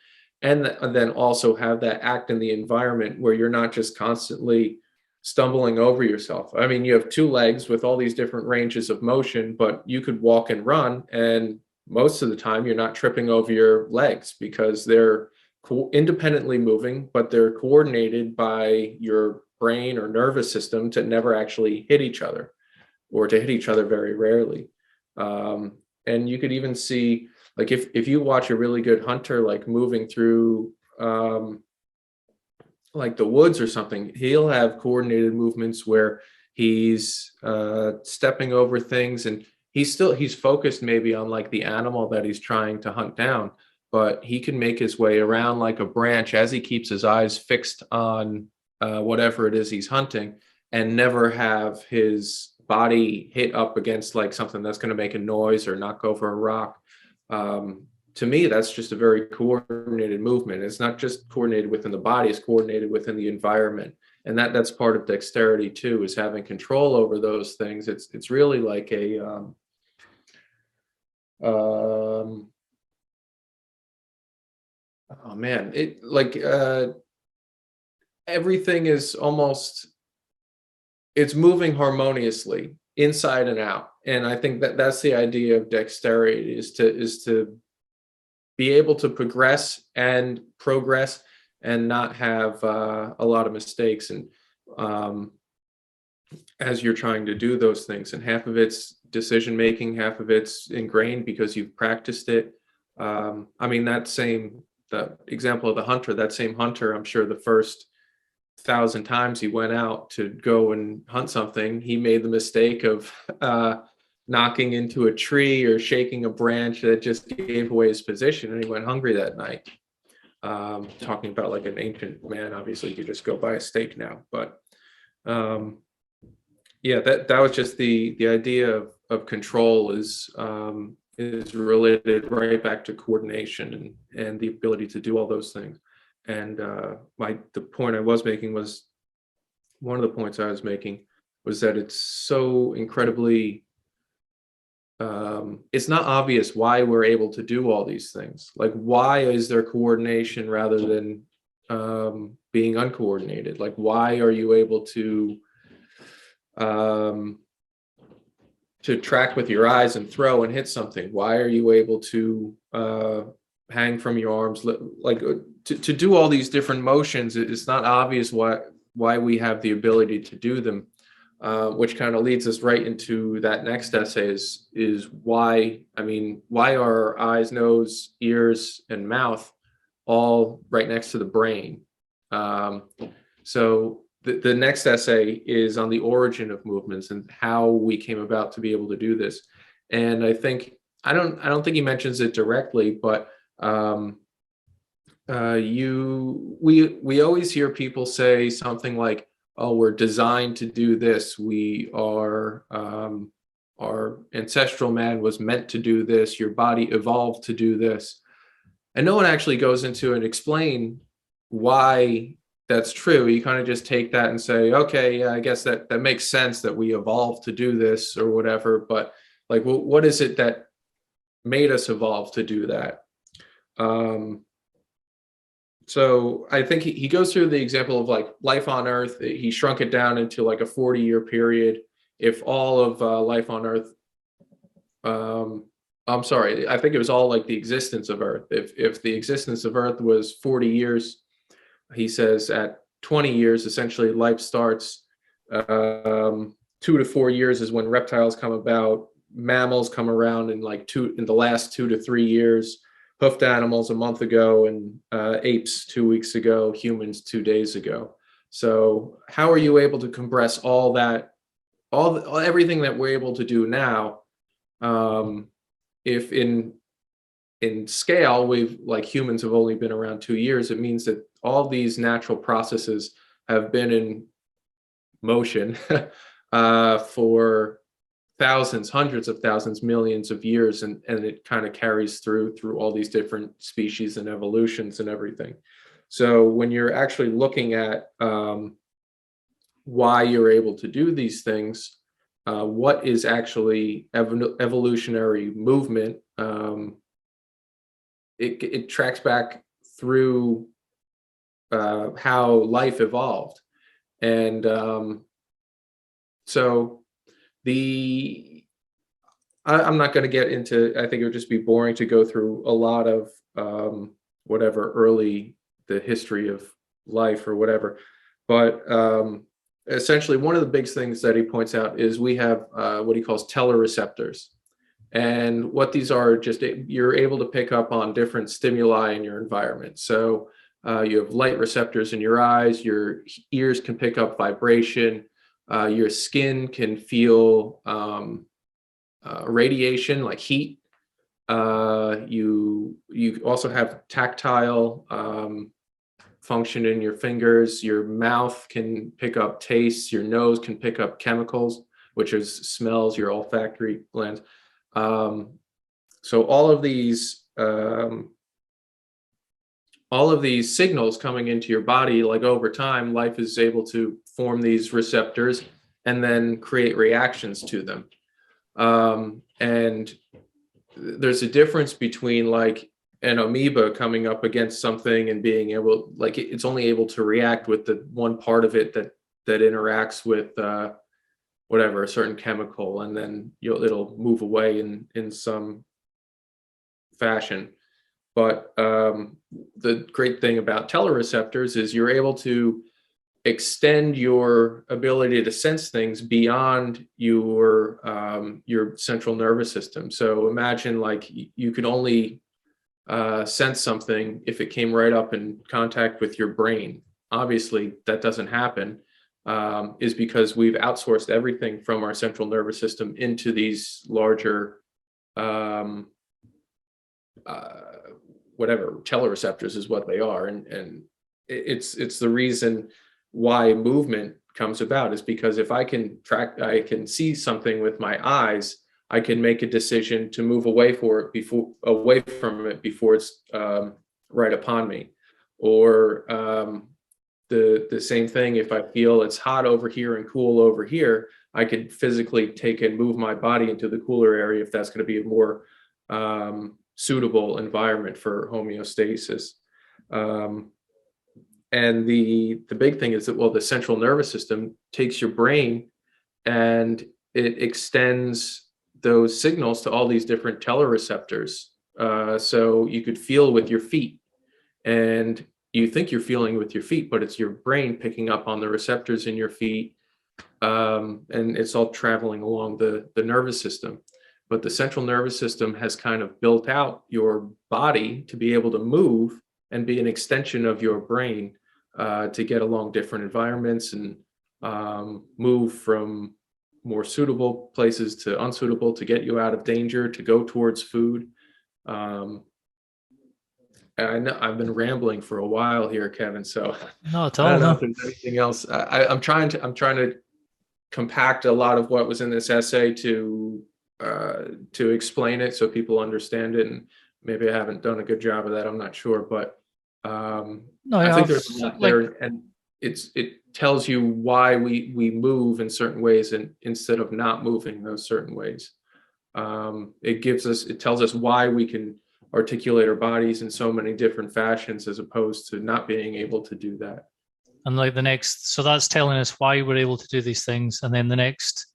And then also have that act in the environment where you're not just constantly stumbling over yourself. I mean, you have two legs with all these different ranges of motion, but you could walk and run, and most of the time you're not tripping over your legs because they're independently moving, but they're coordinated by your brain or nervous system to never actually hit each other, or to hit each other very rarely. And you could even see, like if you watch a really good hunter, like moving through like the woods or something, he'll have coordinated movements where he's stepping over things, and he's focused maybe on like the animal that he's trying to hunt down, but he can make his way around like a branch as he keeps his eyes fixed on whatever it is he's hunting, and never have his body hit up against like something that's going to make a noise or knock over a rock. To me, that's just a very coordinated movement. It's not just coordinated within the body, it's coordinated within the environment. And that's part of dexterity too, is having control over those things. It's really like a oh man, it like everything is it's moving harmoniously inside and out. And I think that's the idea of dexterity, is to be able to progress and not have a lot of mistakes, and as you're trying to do those things. And half of it's decision making, half of it's ingrained because you've practiced it. I mean, the example of the hunter, that same hunter, I'm sure the first 1,000 times he went out to go and hunt something, he made the mistake of knocking into a tree or shaking a branch that just gave away his position, and he went hungry that night. Talking about like an ancient man, obviously you just go buy a steak now, but yeah, that was just the idea of control is related right back to coordination and the ability to do all those things. And the point I was making was, one of the points I was making was that it's so incredibly it's not obvious why we're able to do all these things. Like, why is there coordination rather than being uncoordinated? Like, why are you able to track with your eyes and throw and hit something? Why are you able to hang from your arms? Like to do all these different motions, it's not obvious why we have the ability to do them. Which kind of leads us right into that next essay is why are our eyes, nose, ears, and mouth all right next to the brain? So the next essay is on the origin of movements and how we came about to be able to do this. And I think I don't think he mentions it directly, but we always hear people say something like, "Oh, we're designed to do this. We are our ancestral man was meant to do this. Your body evolved to do this," and no one actually goes into and explain why that's true. You kind of just take that and say, "Okay, yeah, I guess that makes sense that we evolved to do this or whatever." But like, what is it that made us evolve to do that? So I think he goes through the example of like life on Earth. He shrunk it down into like a 40-year period. If all of life on Earth, I'm sorry, I think it was all like the existence of Earth. If the existence of Earth was 40 years, he says at 20 years, essentially life starts. 2 to 4 years is when reptiles come about. Mammals come around in the last 2 to 3 years. Hoofed animals a month ago, and apes 2 weeks ago, humans 2 days ago. So how are you able to compress all that, everything that we're able to do now? If in scale, we've like humans have only been around 2 years, it means that all these natural processes have been in motion for thousands, hundreds of thousands, millions of years, and it kind of carries through all these different species and evolutions and everything. So when you're actually looking at why you're able to do these things, what is actually evolutionary movement, it tracks back through how life evolved. And so I'm not going to get into, I think it would just be boring to go through a lot of whatever the history of life or whatever. But essentially, one of the big things that he points out is we have what he calls telereceptors. And what these are, just you're able to pick up on different stimuli in your environment. So you have light receptors in your eyes, your ears can pick up vibration, your skin can feel radiation like heat. You also have tactile function in your fingers. Your mouth can pick up tastes. Your nose can pick up chemicals, which is smells, your olfactory glands. So all of these signals coming into your body, like over time, life is able to form these receptors and then create reactions to them. And there's a difference between like an amoeba coming up against something and being able, like it's only able to react with the one part of it that interacts with whatever, a certain chemical, and then it'll move away in some fashion. But the great thing about telereceptors is you're able to extend your ability to sense things beyond your central nervous system. So imagine like you could only sense something if it came right up in contact with your brain. Obviously, that doesn't happen, is because we've outsourced everything from our central nervous system into these larger whatever telereceptors is what they are, and it's the reason why movement comes about, is because if I can see something with my eyes, I can make a decision to move away from it before it's right upon me. Or the same thing, if I feel it's hot over here and cool over here, I could physically take and move my body into the cooler area if that's going to be a more suitable environment for homeostasis. And the big thing is that, well, the central nervous system takes your brain and it extends those signals to all these different telereceptors. So you could feel with your feet, and you think you're feeling with your feet, but it's your brain picking up on the receptors in your feet, and it's all traveling along the nervous system. But the central nervous system has kind of built out your body to be able to move and be an extension of your brain. to get along different environments and move from more suitable places to unsuitable, to get you out of danger, to go towards food. I know I've been rambling for a while here, Kevin. So Not at I all. don't know No. if there's anything else. I'm trying to compact a lot of what was in this essay to explain it so people understand it. And maybe I haven't done a good job of that. I'm not sure, but No, I you think have there's a lot there, and it tells you why we move in certain ways and instead of not moving those certain ways. It tells us why we can articulate our bodies in so many different fashions as opposed to not being able to do that. and like the next, so that's telling us why we're able to do these things, and then the next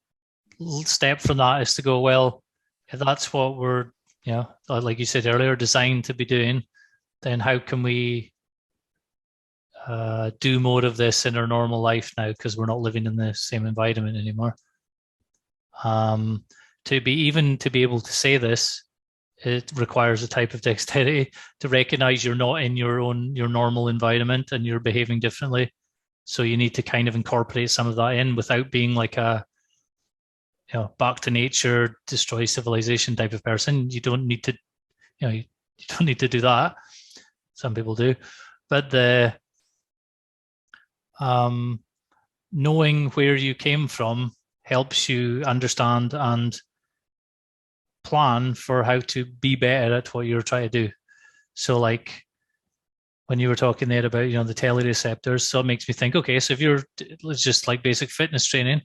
step from that is to go, well, if that's what we're, like you said earlier, designed to be doing, then how can we do more of this in our normal life now, because we're not living in the same environment anymore. To be able to say this, it requires a type of dexterity to recognize you're not in your normal environment and you're behaving differently. So you need to kind of incorporate some of that in without being like a back to nature, destroy civilization type of person. You don't need to, you don't need to do that. Some people do, but the knowing where you came from helps you understand and plan for how to be better at what you're trying to do. So like when you were talking there about, the telereceptors, so it makes me think, okay, so if it's just like basic fitness training,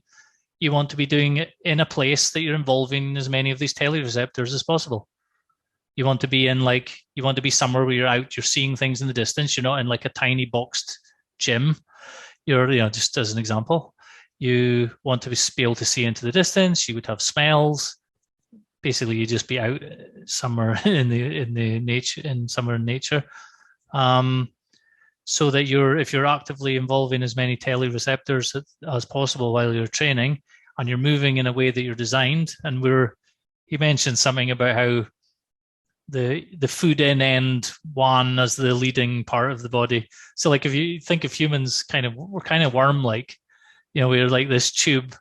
you want to be doing it in a place that you're involving as many of these telereceptors as possible. You want to be somewhere where you're out, you're seeing things in the distance. You're not in like a tiny boxed gym. You're, just as an example, you want to be able to see into the distance. You would have smells. Basically, you just be out somewhere in nature, so that if you're actively involving as many telereceptors as possible while you're training, and you're moving in a way that you're designed. And he mentioned something about how the food end one as the leading part of the body. So like if you think of humans, we're kind of worm-like, we're like this tube,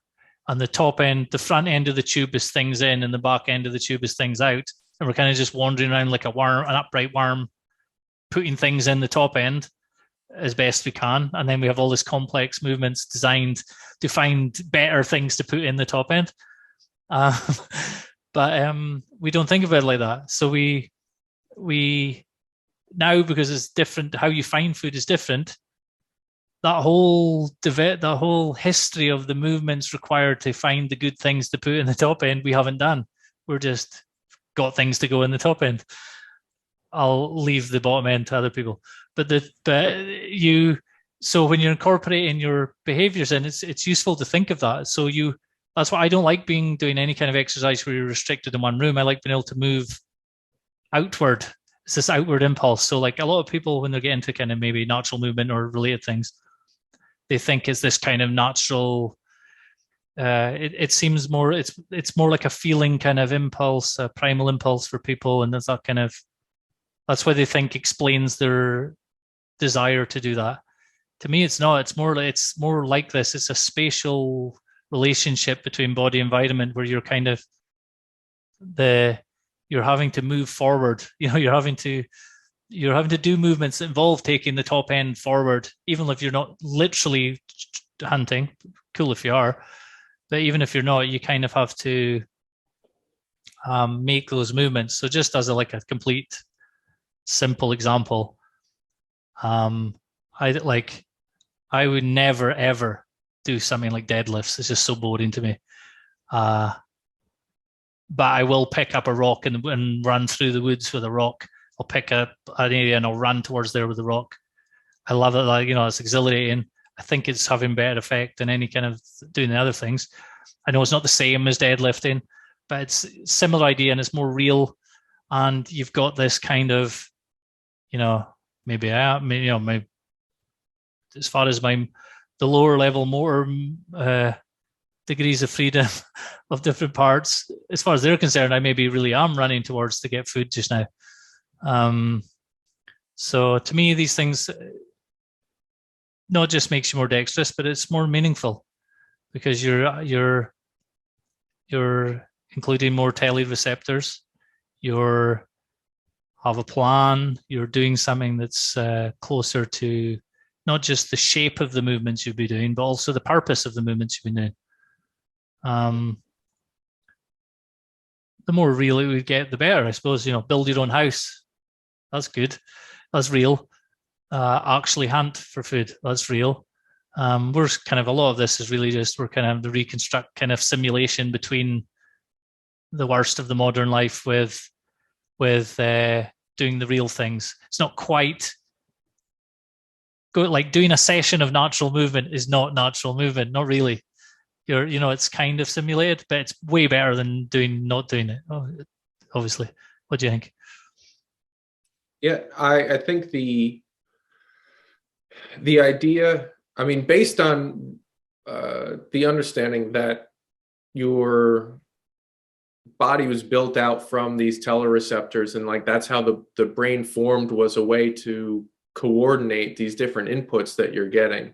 and the top end, the front end of the tube is things in, and the back end of the tube is things out. And we're kind of just wandering around like an upright worm, putting things in the top end as best we can. And then we have all this complex movements designed to find better things to put in the top end. But we don't think about it like that. So we now, because it's different, how you find food is different. That whole history of the movements required to find the good things to put in the top end, we haven't done. We're just got things to go in the top end. I'll leave the bottom end to other people. So when you're incorporating your behaviors in, it's useful to think of that. So that's why I don't like doing any kind of exercise where you're restricted in one room. I like being able to move outward. It's this outward impulse. So like a lot of people, when they get into kind of maybe natural movement or related things, they think it's this kind of natural. It seems more. It's more like a feeling kind of impulse, a primal impulse for people, and that's why they think explains their desire to do that. To me, it's not. It's more like this. It's a spatial relationship between body and environment where you're kind of you're having to move forward. You're having to do movements that involve taking the top end forward, even if you're not literally hunting. Cool if you are, but even if you're not, you kind of have to make those movements. So just as a complete simple example, I would never ever do something like deadlifts. It's just so boring to me. But I will pick up a rock and run through the woods with a rock. I'll pick up an area and I'll run towards there with the rock. I love it. It's exhilarating. I think it's having better effect than any kind of doing the other things. I know it's not the same as deadlifting, but it's a similar idea and it's more real. And you've got this kind of, maybe as far as the lower level motor degrees of freedom of different parts, as far as they're concerned, I maybe really am running towards to get food just now. So to me, these things, not just makes you more dexterous, but it's more meaningful because you're including more telereceptors. You're have a plan. You're doing something that's closer to not just the shape of the movements you'll be doing, but also the purpose of the movements you'll be doing. The more real it would get, the better, I suppose. Build your own house. That's good. That's real. Actually hunt for food. That's real. We're kind of, a lot of this is really just, we're kind of the reconstruct kind of simulation between the worst of the modern life with doing the real things. It's not quite like doing a session of natural movement is not natural movement, not really. It's kind of simulated, but it's way better than not doing it. Obviously. What do you think? Yeah, I think the idea, I mean, based on the understanding that your body was built out from these telereceptors, and like that's how the brain formed, was a way to coordinate these different inputs that you're getting,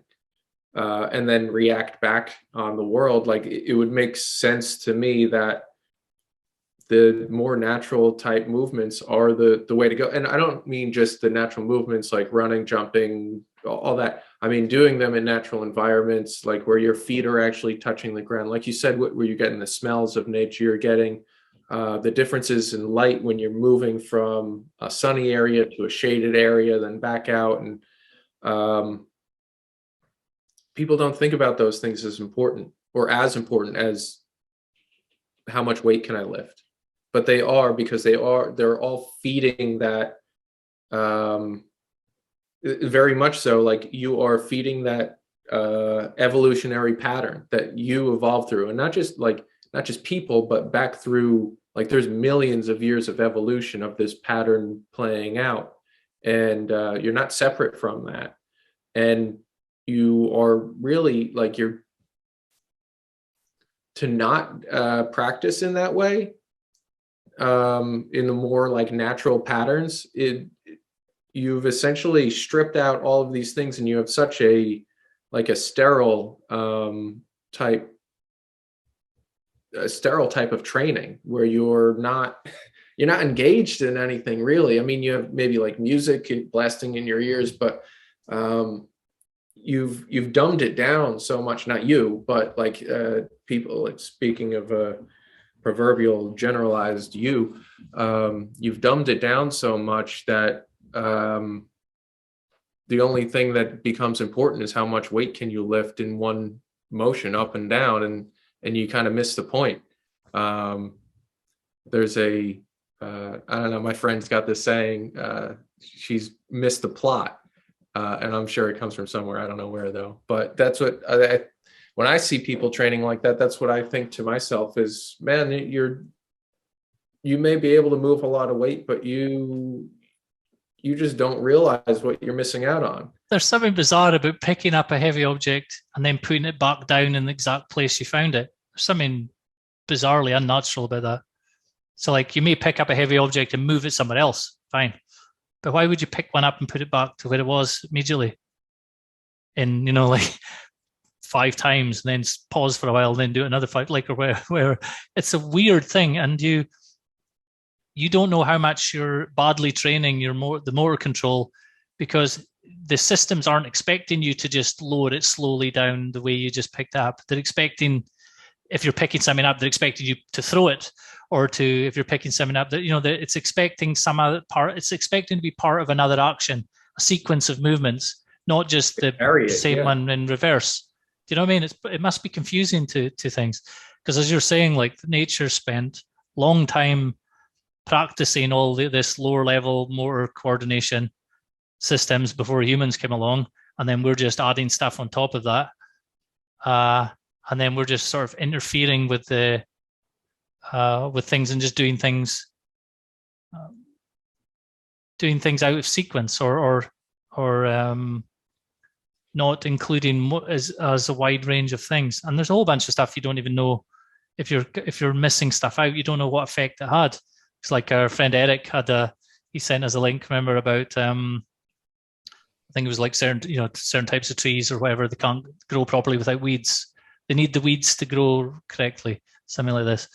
and then react back on the world. Like it would make sense to me that the more natural type movements are the way to go. And I don't mean just the natural movements like running, jumping, all that. I mean doing them in natural environments, like where your feet are actually touching the ground, like you said, where you're getting the smells of nature, you're getting the differences in light when you're moving from a sunny area to a shaded area, then back out. And people don't think about those things as important, or as important as how much weight can I lift. But they are, because they're all feeding that, very much so. Like you are feeding that evolutionary pattern that you evolved through, and not just people, but back through, like there's millions of years of evolution of this pattern playing out, and you're not separate from that. And you are really, like, you're to not practice in that way, in the more like natural patterns, you've essentially stripped out all of these things, and you have such a sterile type of training where you're not engaged in anything really. I mean, you have maybe like music blasting in your ears, but you've dumbed it down so much. Not you, but like people, like, speaking of a proverbial generalized you, you've dumbed it down so much that the only thing that becomes important is how much weight can you lift in one motion, up and down, and you kind of miss the point. There's I don't know, my friend's got this saying, she's missed the plot, and I'm sure it comes from somewhere, I don't know where though, but that's what when I see people training like that, that's what I think to myself is, man, you may be able to move a lot of weight, but you just don't realize what you're missing out on. There's something bizarre about picking up a heavy object and then putting it back down in the exact place you found it. There's something bizarrely unnatural about that. So like, you may pick up a heavy object and move it somewhere else, fine. But why would you pick one up and put it back to where it was immediately? And, like 5 times, and then pause for a while, and then do another 5, like, or where it's a weird thing. And you don't know how much you're badly training the motor control, because the systems aren't expecting you to just lower it slowly down the way you just picked up. They're expecting, if you're picking something up, they're expecting you to throw it, or if you're picking something up, that it's expecting some other part. It's expecting to be part of another action, a sequence of movements, not just the same one in reverse. Do you know what I mean? It must be confusing to things, because as you're saying, like, nature spent long time practicing all this lower level motor coordination systems before humans came along, and then we're just adding stuff on top of that, and then we're just sort of interfering with things and just doing things out of sequence, or not including as a wide range of things. And there's a whole bunch of stuff you don't even know. If you're missing stuff out, you don't know what effect it had. It's like our friend Eric he sent us a link, remember, about I think it was like certain types of trees or whatever, they can't grow properly without weeds. They need the weeds to grow correctly, something like this.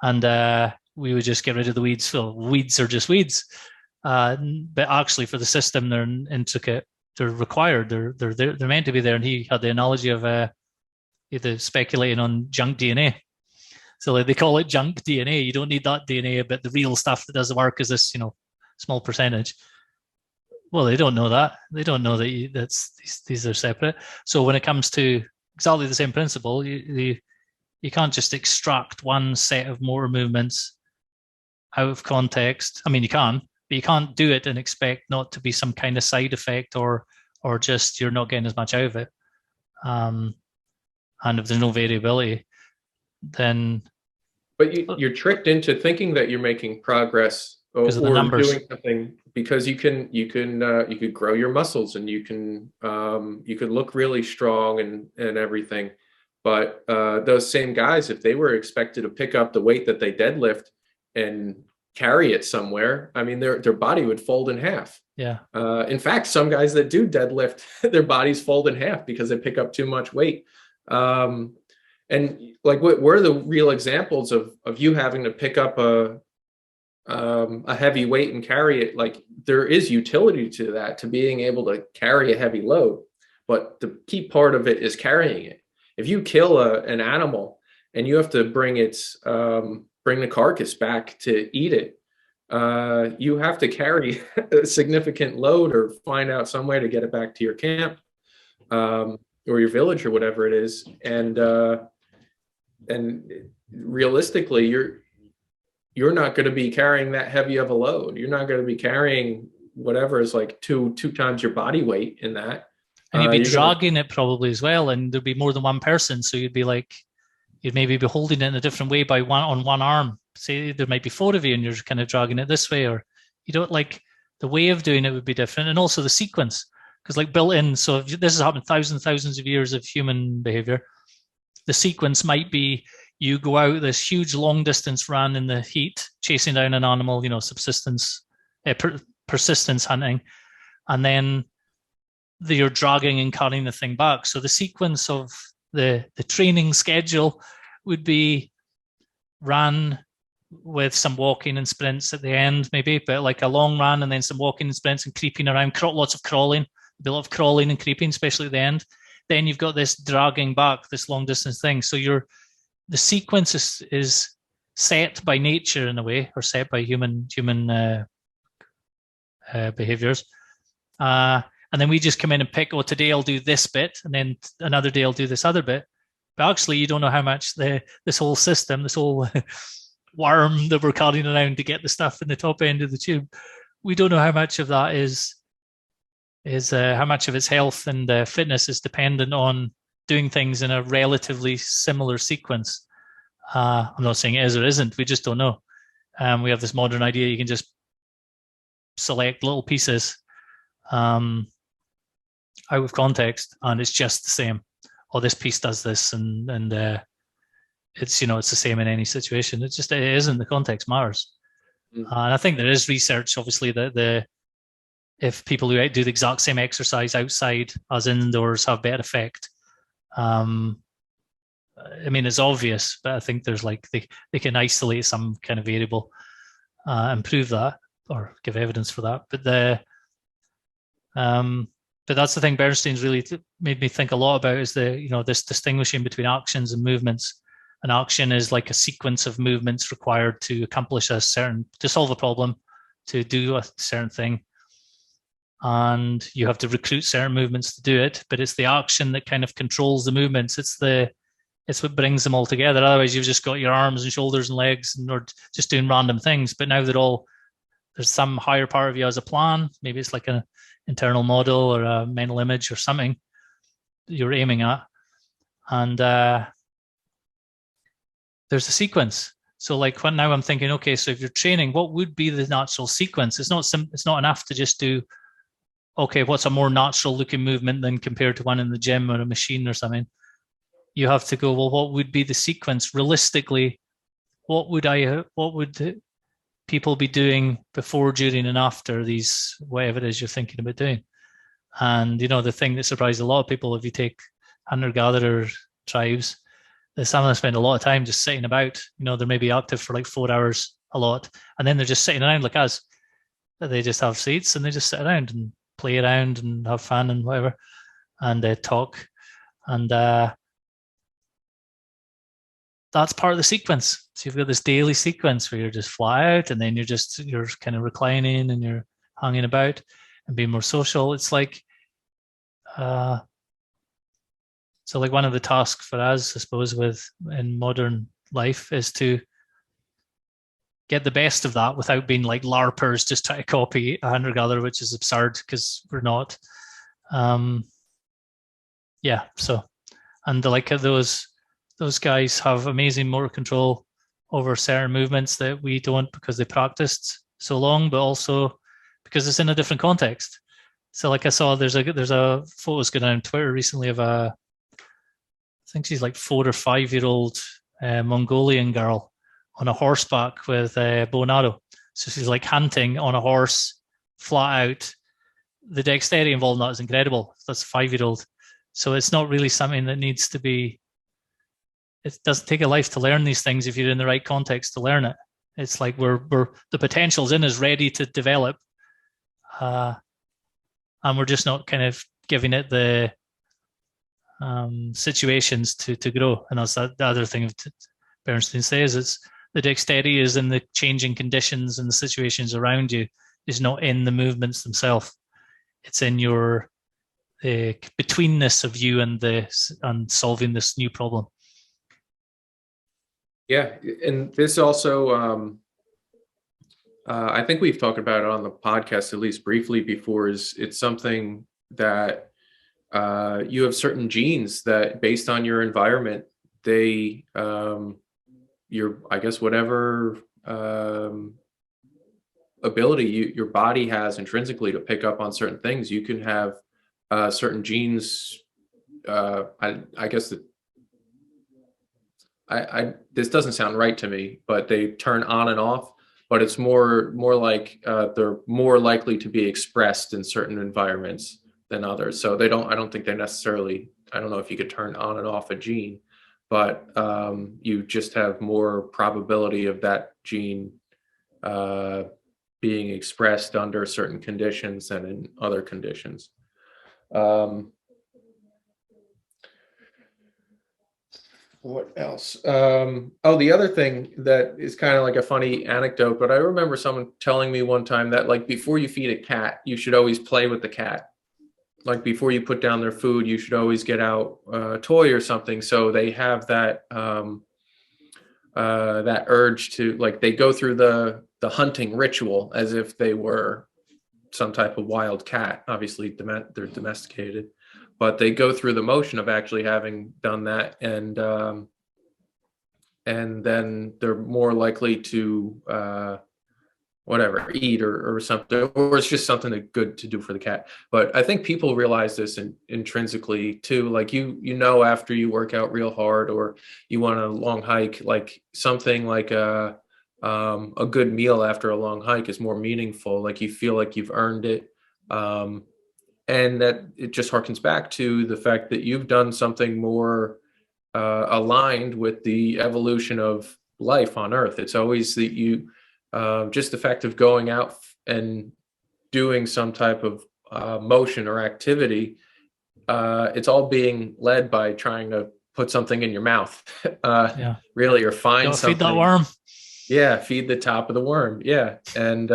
And we would just get rid of the weeds. So weeds are just weeds. But actually, for the system, they're intricate. They're required. They're meant to be there. And he had the analogy of either speculating on junk DNA. So like, they call it junk DNA. You don't need that DNA, but the real stuff that does the work is this, small percentage. Well, they don't know that. They don't know that these are separate. So when it comes to exactly the same principle, you can't just extract one set of motor movements out of context. I mean, you can, but you can't do it and expect not to be some kind of side effect or just you're not getting as much out of it. And if there's no variability, then. But you're tricked into thinking that you're making progress or doing something because you could grow your muscles and you could look really strong and everything. But those same guys, if they were expected to pick up the weight that they deadlift and carry it somewhere, I mean, their body would fold in half. Yeah. In fact, some guys that do deadlift, their bodies fold in half because they pick up too much weight. And like, what were the real examples of you having to pick up a heavy weight and carry it? Like, there is utility to that, to being able to carry a heavy load, but the key part of it is carrying it. If you kill an animal and you have to bring the carcass back to eat it, you have to carry a significant load or find out some way to get it back to your camp or your village or whatever it is. And realistically, you're not going to be carrying that heavy of a load. You're not going to be carrying whatever is like two times your body weight in that. And you'd be dragging it probably as well, and there'd be more than one person. So you'd maybe be holding it in a different way on one arm. Say there might be 4 of you and you're kind of dragging it this way, or the way of doing it would be different. And also the sequence, because like built in, so if this has happened thousands of years of human behavior. The sequence might be you go out this huge long distance run in the heat, chasing down an animal, subsistence, persistence hunting, and then you're dragging and carrying the thing back. So the sequence of the training schedule would be ran with some walking and sprints at the end, maybe, but like a long run and then some walking and sprints and creeping around, lots of crawling, a lot of crawling and creeping, especially at the end. Then you've got this dragging back, this long distance thing. So the sequence is set by nature in a way, or set by human behaviors. And then we just come in and pick, today I'll do this bit, and then another day I'll do this other bit. But actually, you don't know how much this whole system, this whole worm that we're carrying around to get the stuff in the top end of the tube, we don't know how much of that is how much of its health and fitness is dependent on doing things in a relatively similar sequence. I'm not saying it is or isn't. We just don't know. We have this modern idea you can just select little pieces out of context, and it's just the same. This piece does this, and it's it's the same in any situation. It isn't. The context matters. And I think there is research, obviously, that if people who do the exact same exercise outside as indoors have better effect. I mean, it's obvious, but I think there's they can isolate some kind of variable and prove that or give evidence for that. But that's the thing Bernstein's really made me think a lot about, is this distinguishing between actions and movements. An action is like a sequence of movements required to accomplish to solve a problem, to do a certain thing. And you have to recruit certain movements to do it, but it's the action that kind of controls the movements. It's what brings them all together. Otherwise, you've just got your arms and shoulders and legs, and or just doing random things. But now there's some higher part of you as a plan. Maybe it's like an internal model or a mental image or something you're aiming at, and there's a sequence. So now I'm thinking, okay, so if you're training, what would be the natural sequence? It's not enough to just do, okay, what's a more natural looking movement than compared to one in the gym or a machine or something? You have to go, well, what would be the sequence realistically? What would people be doing before, during, and after these, whatever it is you're thinking about doing? And the thing that surprised a lot of people, if you take hunter-gatherer tribes, some of them spend a lot of time just sitting about. They're maybe active for like 4 hours a lot, and then they're just sitting around like us. They just have seats and they just sit around and play around and have fun and whatever, and talk. And that's part of the sequence. So you've got this daily sequence where you're just fly out, and then you're kind of reclining and you're hanging about and being more social. It's like, so like one of the tasks for us, I suppose, in modern life is to get the best of that without being like LARPers just trying to copy a hunter-gatherer, which is absurd because we're not. Yeah. So, and like those guys have amazing motor control over certain movements that we don't because they practiced so long, but also because it's in a different context. So like I saw there's a photos going on Twitter recently of I think she's like 4 or 5-year-old Mongolian girl on a horseback with a bow and arrow. So she's like hunting on a horse, flat out. The dexterity involved in that is incredible. That's a 5-year-old. So it's not really something that needs to be. It doesn't take a life to learn these things if you're in the right context to learn it. It's like we're the potential's in is ready to develop, and we're just not kind of giving it the situations to grow. And that's the other thing of Bernstein says, it's the dexterity is in the changing conditions and the situations around you, is not in the movements themselves. It's in your betweenness of you and solving this new problem. Yeah, and this also, I think we've talked about it on the podcast at least briefly before. It's something that you have certain genes that, based on your environment, they I guess whatever ability your body has intrinsically to pick up on certain things, you can have certain genes. I guess that this doesn't sound right to me, but they turn on and off. But it's more like they're more likely to be expressed in certain environments than others. So I don't think they necessarily. I don't know if you could turn on and off a gene, but you just have more probability of that gene being expressed under certain conditions than in other conditions. What else? The other thing that is kind of like a funny anecdote, but I remember someone telling me one time that, like, before you feed a cat, you should always play with the cat. Like, before you put down their food, you should always get out a toy or something. So they have that that urge to, like, they go through the hunting ritual as if they were some type of wild cat. Obviously, they're domesticated, but they go through the motion of actually having done that, and then they're more likely to whatever, eat or something, or it's just something good to do for the cat. But I think people realize this intrinsically too. Like, after you work out real hard or you want a long hike, like something like a good meal after a long hike is more meaningful. Like, you feel like you've earned it. And that it just harkens back to the fact that you've done something more aligned with the evolution of life on Earth. It's always that you, just the fact of going out and doing some type of motion or activity, it's all being led by trying to put something in your mouth, really, or find something. Feed that worm. Yeah, feed the top of the worm. Yeah, and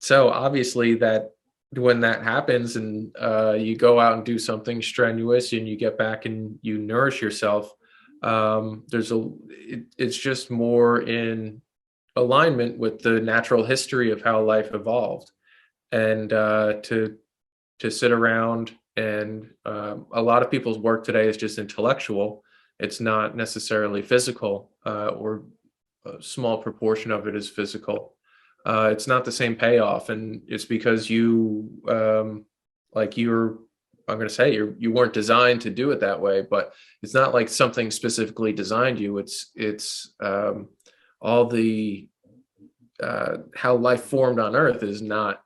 so obviously that when that happens and you go out and do something strenuous and you get back and you nourish yourself, it's just more in alignment with the natural history of how life evolved. And to sit around and a lot of people's work today is just intellectual. It's not necessarily physical, or a small proportion of it is physical. It's not the same payoff, and it's because you I'm going to say you weren't designed to do it that way, but it's not like something specifically designed you. It's all the how life formed on Earth is not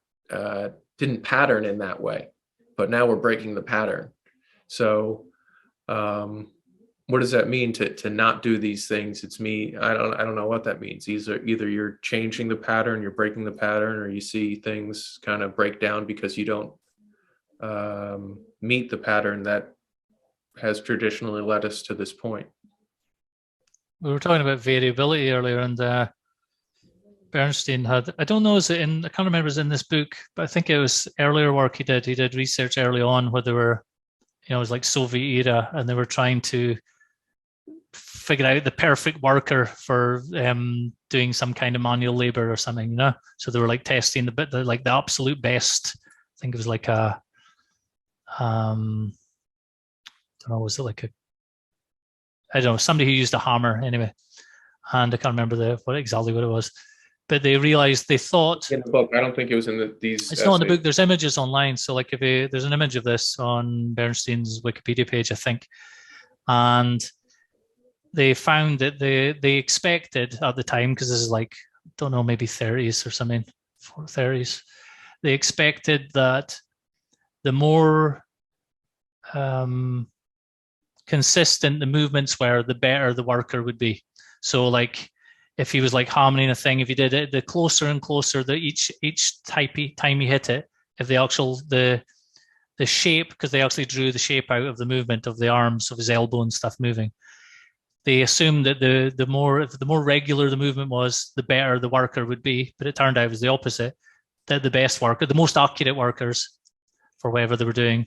didn't pattern in that way, but now we're breaking the pattern. So what does that mean to not do these things? It's me. I don't know what that means. Either you're changing the pattern, you're breaking the pattern, or you see things kind of break down because you don't meet the pattern that has traditionally led us to this point. We were talking about variability earlier, and Bernstein had, I don't know, is it in, I can't remember, is in this book, but I think it was earlier work he did. He did research early on where they were, it was like Soviet era, and they were trying to figure out the perfect worker for doing some kind of manual labor or something, So they were like testing the absolute best. I think it was like a, I don't know, was it like a, I don't know, somebody who used a hammer anyway, and I can't remember what exactly what it was. But they realized, they thought in the book. I don't think it was in these. It's not in the book. There's images online. So like there's an image of this on Bernstein's Wikipedia page, I think, and they found that they expected at the time, because this is like, I don't know, maybe 30s or something, 30s. They expected that the more consistent the movements were, the better the worker would be. So like, if he was like hammering a thing, if he did it, the closer and closer that each time he hit it, if the shape, because they actually drew the shape out of the movement of the arms, of his elbow and stuff moving, they assumed that the more regular the movement was, the better the worker would be. But it turned out it was the opposite. That the best worker, the most accurate workers for whatever they were doing,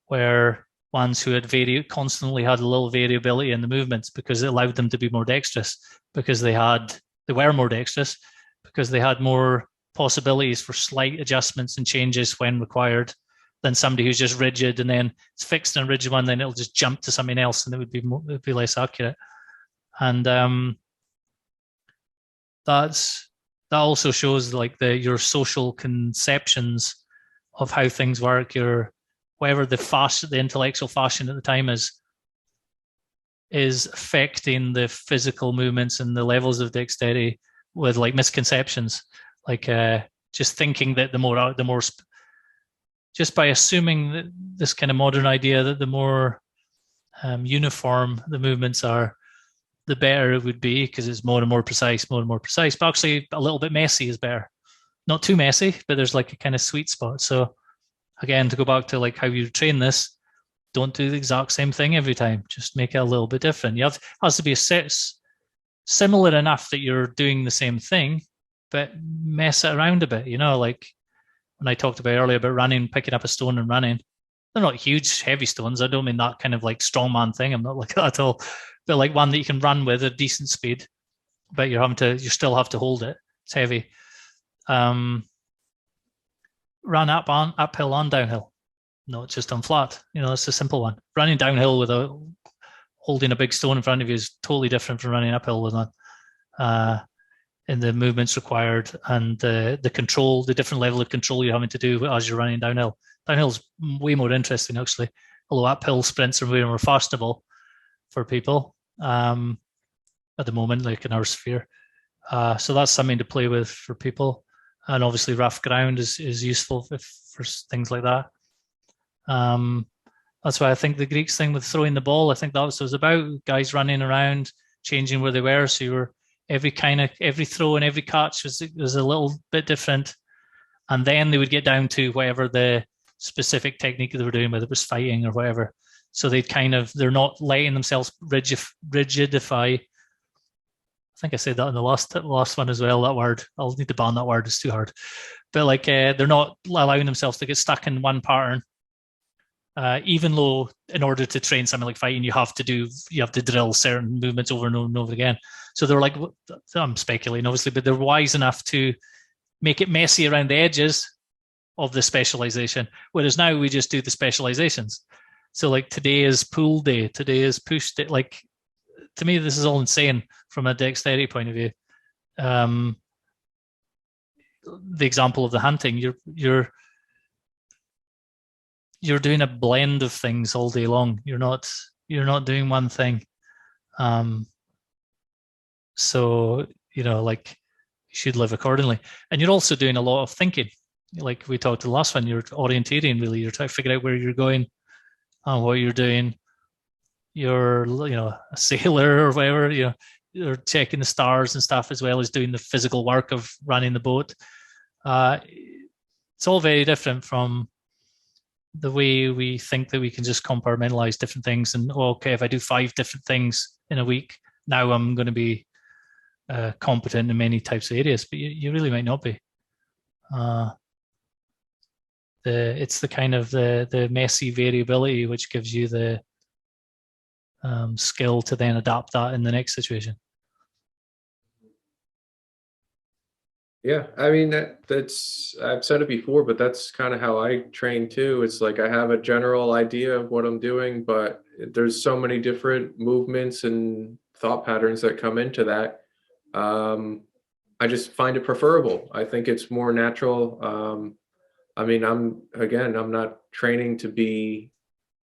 were ones who had constantly had a little variability in the movements, because it allowed them to be more dexterous, because they were more dexterous, because they had more possibilities for slight adjustments and changes when required, than somebody who's just rigid, and then it's fixed and rigid one, then it'll just jump to something else and it would be less accurate. And that also shows like your social conceptions of how things work, whatever the intellectual fashion at the time is affecting the physical movements and the levels of dexterity with like misconceptions, like just thinking that the more just by assuming that this kind of modern idea that the more uniform the movements are, the better it would be, because it's more and more precise. But actually, a little bit messy is better. Not too messy, but there's like a kind of sweet spot. So again, to go back to like how you train this, don't do the exact same thing every time. Just make it a little bit different. It has to be similar enough that you're doing the same thing, but mess it around a bit. Like when I talked about earlier about running, picking up a stone and running. They're not huge, heavy stones. I don't mean that kind of like strongman thing. I'm not like that at all. But like one that you can run with at decent speed, but you still have to hold it. It's heavy. Run uphill and downhill, not just on flat. It's a simple one. Running downhill without holding a big stone in front of you is totally different from running uphill with one. In the movements required and the control, the different level of control you're having to do as you're running downhill. Downhill's way more interesting, actually, although uphill sprints are way more fashionable for people at the moment, like in our sphere. So that's something to play with for people. And obviously rough ground is useful for things like that. That's why I think the Greeks thing with throwing the ball, I think that was about guys running around, changing where they were. So you were every throw and every catch was a little bit different. And then they would get down to whatever the specific technique they were doing, whether it was fighting or whatever. So they're not letting themselves rigidify. I think I said that in the last one as well, that word. I'll need to ban that word, it's too hard. But like they're not allowing themselves to get stuck in one pattern. Even though in order to train something like fighting, you have to drill certain movements over and over and over again. So they're like, I'm speculating obviously, but they're wise enough to make it messy around the edges of the specialization. Whereas now we just do the specializations. So like today is pull day, today is push day. Like to me, this is all insane from a dexterity point of view. The example of the hunting, you're doing a blend of things all day long. You're not doing one thing. So like you should live accordingly. And you're also doing a lot of thinking. like we talked the last one, you're orientating really. You're trying to figure out where you're going and what you're doing. You're, a sailor or whatever, you're checking the stars and stuff as well as doing the physical work of running the boat. It's all very different from the way we think that we can just compartmentalize different things and, okay, if I do 5 different things in a week, now I'm going to be competent in many types of areas, but you really might not be. It's the kind of the messy variability which gives you the skill to then adapt that in the next situation. Yeah, I mean that's I've said it before, but that's kind of how I train too. It's like I have a general idea of what I'm doing, but there's so many different movements and thought patterns that come into that. I just find it preferable. I think it's more natural. I mean, I'm not training to be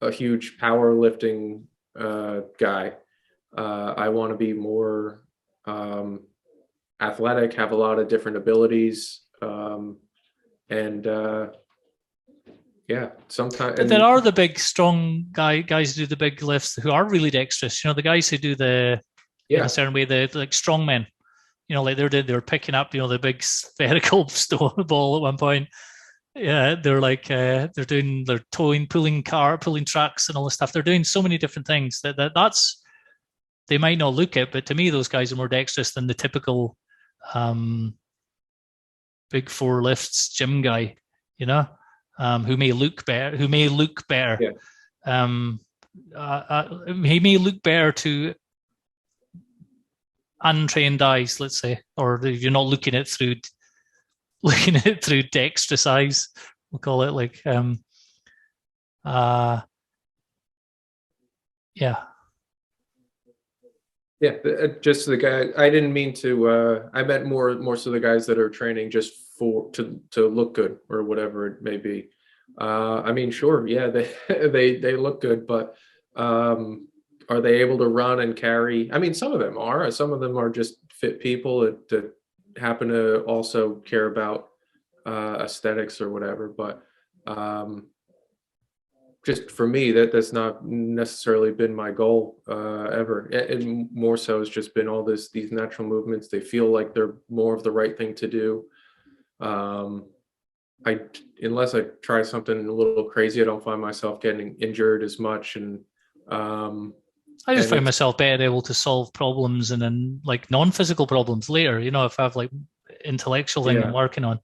a huge powerlifting guy. I want to be more athletic, have a lot of different abilities, and yeah, sometimes. But there are the big, strong guys who do the big lifts who are really dexterous. The guys who do in a certain way, the like strong men. Like they're picking up, the big spherical stone ball at one point. Yeah, they're like they're towing, pulling trucks and all this stuff. They're doing so many different things that's they might not look it, but to me, those guys are more dexterous than the typical big 4 lifts gym guy, who may look better. Yeah. He may look better to untrained eyes, let's say, or if you're not looking at it through dexterous eyes, we'll call it, like yeah. Yeah, just the guy. I didn't mean to. I meant more so the guys that are training just to look good or whatever it may be. I mean, sure, yeah, they they look good, but are they able to run and carry? I mean, some of them are. Some of them are just fit people that happen to also care about aesthetics or whatever. But just for me, that's not necessarily been my goal ever. And more so has just been all these natural movements. They feel like they're more of the right thing to do. Unless I try something a little crazy, I don't find myself getting injured as much. And I just find myself better able to solve problems and then like non-physical problems later. If I have like intellectual thing I'm working on,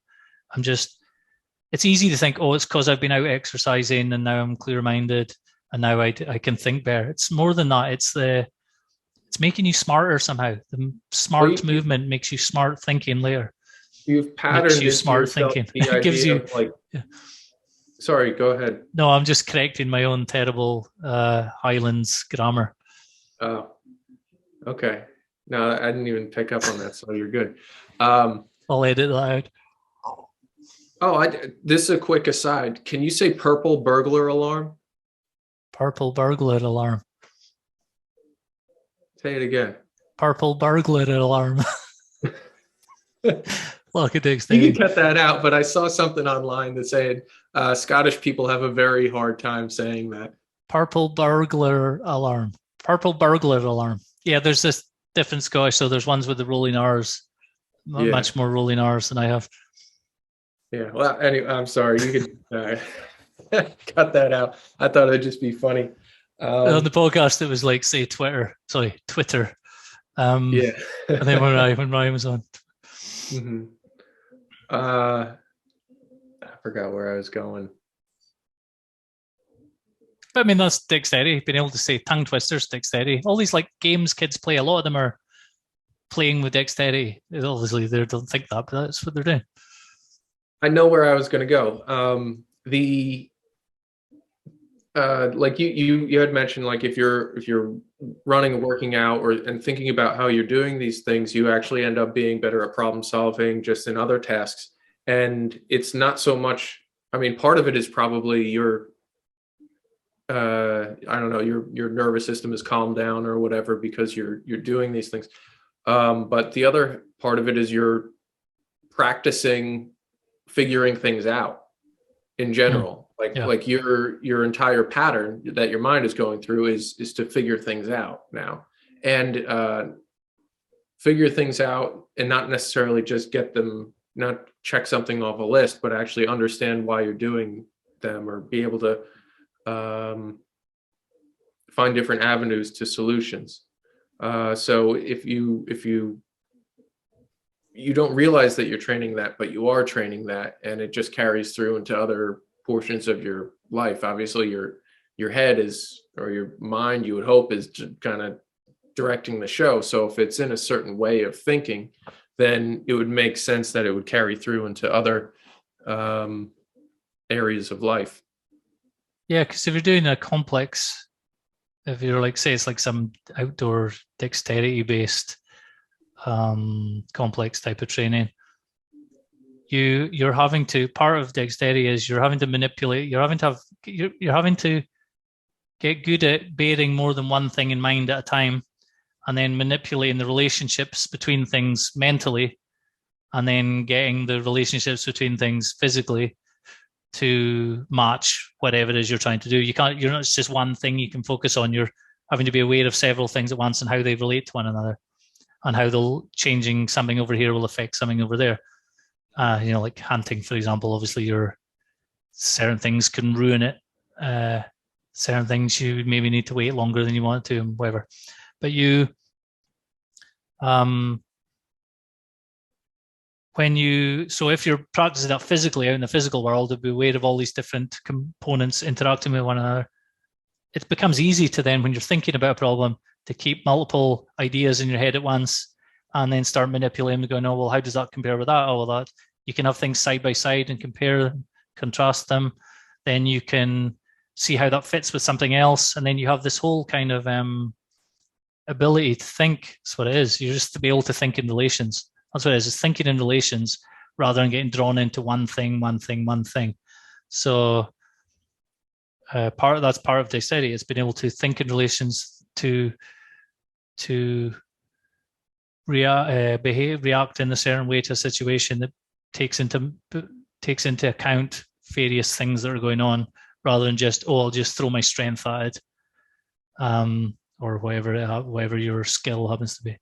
it's easy to think, it's because I've been out exercising and now I'm clear-minded and now I can think better. It's more than that. It's making you smarter somehow. The smart movement makes you smart thinking later. You've patterned you smart thinking. It gives you like. Yeah. Sorry, go ahead. No, I'm just correcting my own terrible Highlands grammar. Oh, okay. No, I didn't even pick up on that, so you're good. I'll edit that out. Oh, this is a quick aside. Can you say purple burglar alarm? Purple burglar alarm. Say it again. Purple burglar alarm. Look at Dexterity. You can cut that out, but I saw something online that said Scottish people have a very hard time saying that. Purple burglar alarm. Purple burglar alarm. Yeah, there's this different Scottish. So there's ones with the rolling R's, much more rolling R's than I have. Yeah. Well, anyway, I'm sorry. You could cut that out. I thought it'd just be funny. On the podcast, it was like, say, Twitter. Yeah. And then when Ryan was on. Mm-hmm. I forgot where I was going. But I mean, that's dexterity. Being able to say tongue twisters, dexterity. All these like games kids play, a lot of them are playing with dexterity. Obviously, they don't think that, but that's what they're doing. I know where I was going to go. Like you had mentioned, like if you're running and working out and thinking about how you're doing these things, you actually end up being better at problem solving just in other tasks. And it's not so much. I mean, part of it is probably your I don't know, your nervous system is calmed down or whatever because you're doing these things. But the other part of it is you're practicing figuring things out in general. Like your entire pattern that your mind is going through is to figure things out now, and figure things out, and not necessarily just get them, not check something off a list, but actually understand why you're doing them, or be able to find different avenues to solutions. So if you don't realize that you're training that, but you are training that, and it just carries through into other portions of your life. Obviously, your head is, or your mind, you would hope, is kind of directing the show. So if it's in a certain way of thinking, then it would make sense that it would carry through into other areas of life. Yeah, because if you're doing a complex, if you're like, say it's like some outdoor dexterity based complex type of training, you're having to, part of dexterity is you're having to manipulate, you're having to get good at bearing more than one thing in mind at a time, and then manipulating the relationships between things mentally, and then getting the relationships between things physically to match whatever it is you're trying to do. You're not just one thing you can focus on. You're having to be aware of several things at once and how they relate to one another, and how changing something over here will affect something over there. Like hunting, for example, obviously certain things can ruin it. Certain things you maybe need to wait longer than you want to, and whatever. But if you're practicing that physically out in the physical world, to be aware of all these different components interacting with one another, it becomes easy to then, when you're thinking about a problem, to keep multiple ideas in your head at once, and then start manipulating them, going, oh, well, how does that compare with that? Oh, well, that you can have things side by side and compare, contrast them. Then you can see how that fits with something else, and then you have this whole kind of ability to think. That's what it is. You're just to be able to think in relations. That's what it is. It's thinking in relations rather than getting drawn into one thing. So that's part of dexterity. It's been able to think in relations, to react in a certain way to a situation that takes into account various things that are going on, rather than just, I'll just throw my strength at it, or whatever your skill happens to be.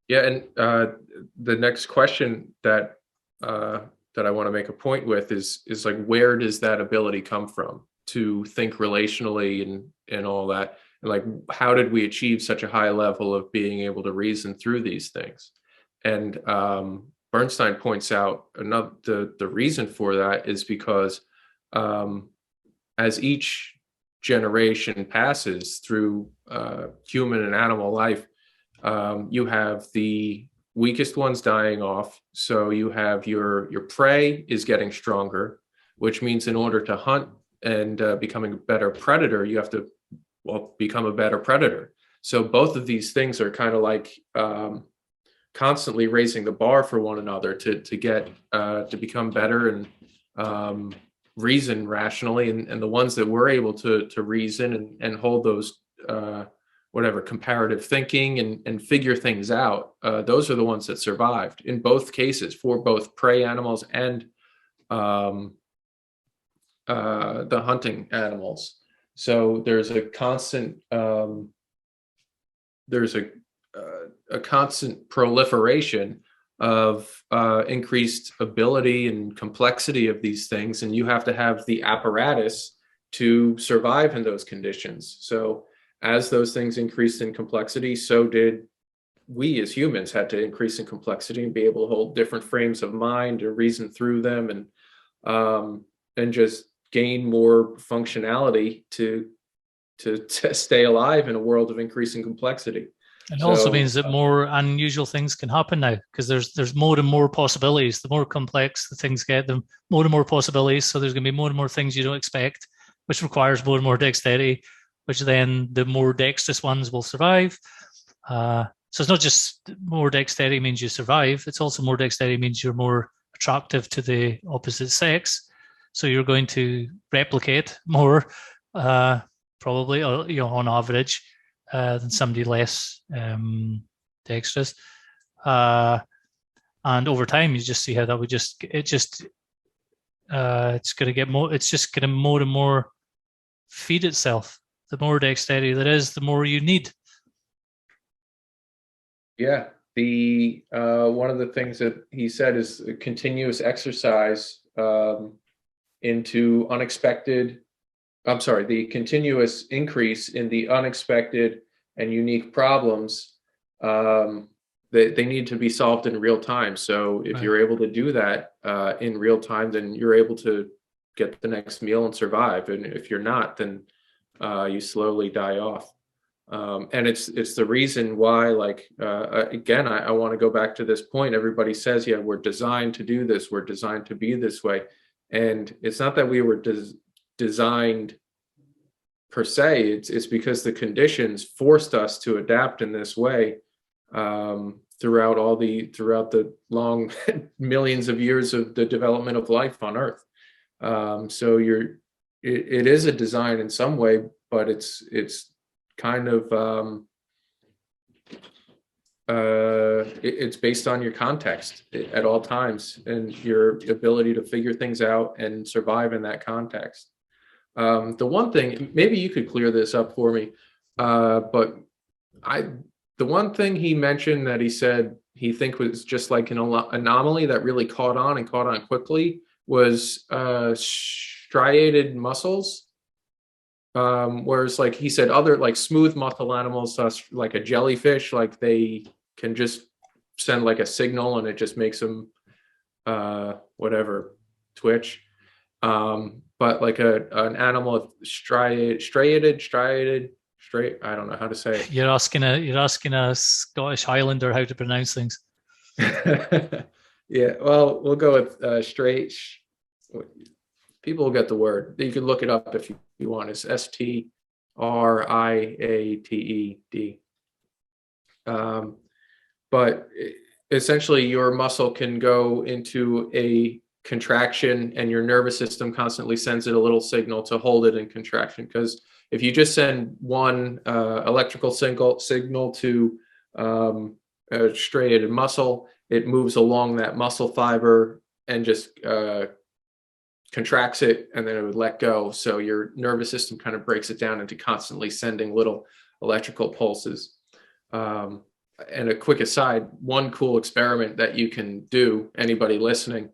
Yeah, and the next question that I want to make a point with is like, where does that ability come from to think relationally and all that? And like, how did we achieve such a high level of being able to reason through these things? And Bernstein points out the reason for that is because as each generation passes through human and animal life, you have the weakest ones dying off. So you have your prey is getting stronger, which means in order to hunt and becoming a better predator, you have to become a better predator. So both of these things are kind of like constantly raising the bar for one another to get to become better and reason rationally. And the ones that were able to reason and hold those comparative thinking and figure things out, those are the ones that survived in both cases, for both prey animals and the hunting animals. So there's a constant constant proliferation of increased ability and complexity of these things, and you have to have the apparatus to survive in those conditions. So as those things increased in complexity, so did we as humans had to increase in complexity and be able to hold different frames of mind or reason through them, and just gain more functionality to stay alive in a world of increasing complexity. It also means that more unusual things can happen now, because there's more and more possibilities. The more complex the things get, the more and more possibilities. So there's going to be more and more things you don't expect, which requires more and more dexterity, which then the more dexterous ones will survive. So it's not just more dexterity means you survive. It's also more dexterity means you're more attractive to the opposite sex. So you're going to replicate more, probably, on average, than somebody less dexterous. And And over time, you just see how that would it's going to get more. It's just going to more and more feed itself. The more dexterity there is, the more you need. Yeah. The one of the things that he said is continuous exercise into unexpected. I'm sorry, the continuous increase in the unexpected and unique problems. They need to be solved in real time. So if you're able to do that in real time, then you're able to get the next meal and survive. And if you're not, then you slowly die off. And it's the reason why, like, again, I want to go back to this point. Everybody says, yeah, we're designed to do this. We're designed to be this way. And it's not that we were designed per se. It's because the conditions forced us to adapt in this way throughout the long millions of years of the development of life on Earth. So it is a design in some way, but it's kind of it's based on your context at all times and your ability to figure things out and survive in that context. The one thing, maybe you could clear this up for me, but the one thing he mentioned that he said he think was just like an anomaly that really caught on quickly was striated muscles. Whereas, like he said, other like smooth muscle animals, like a jellyfish, like they can just send like a signal and it just makes them whatever twitch. But like an animal with striated, I don't know how to say it. You're asking a Scottish Highlander how to pronounce things. Yeah, well, we'll go with straight. People will get the word. You can look it up if you want. It's striated. But essentially, your muscle can go into a contraction, and your nervous system constantly sends it a little signal to hold it in contraction. Because if you just send one electrical signal to a striated muscle, it moves along that muscle fiber and just contracts it, and then it would let go. So your nervous system kind of breaks it down into constantly sending little electrical pulses. And a quick aside, one cool experiment that you can do, anybody listening,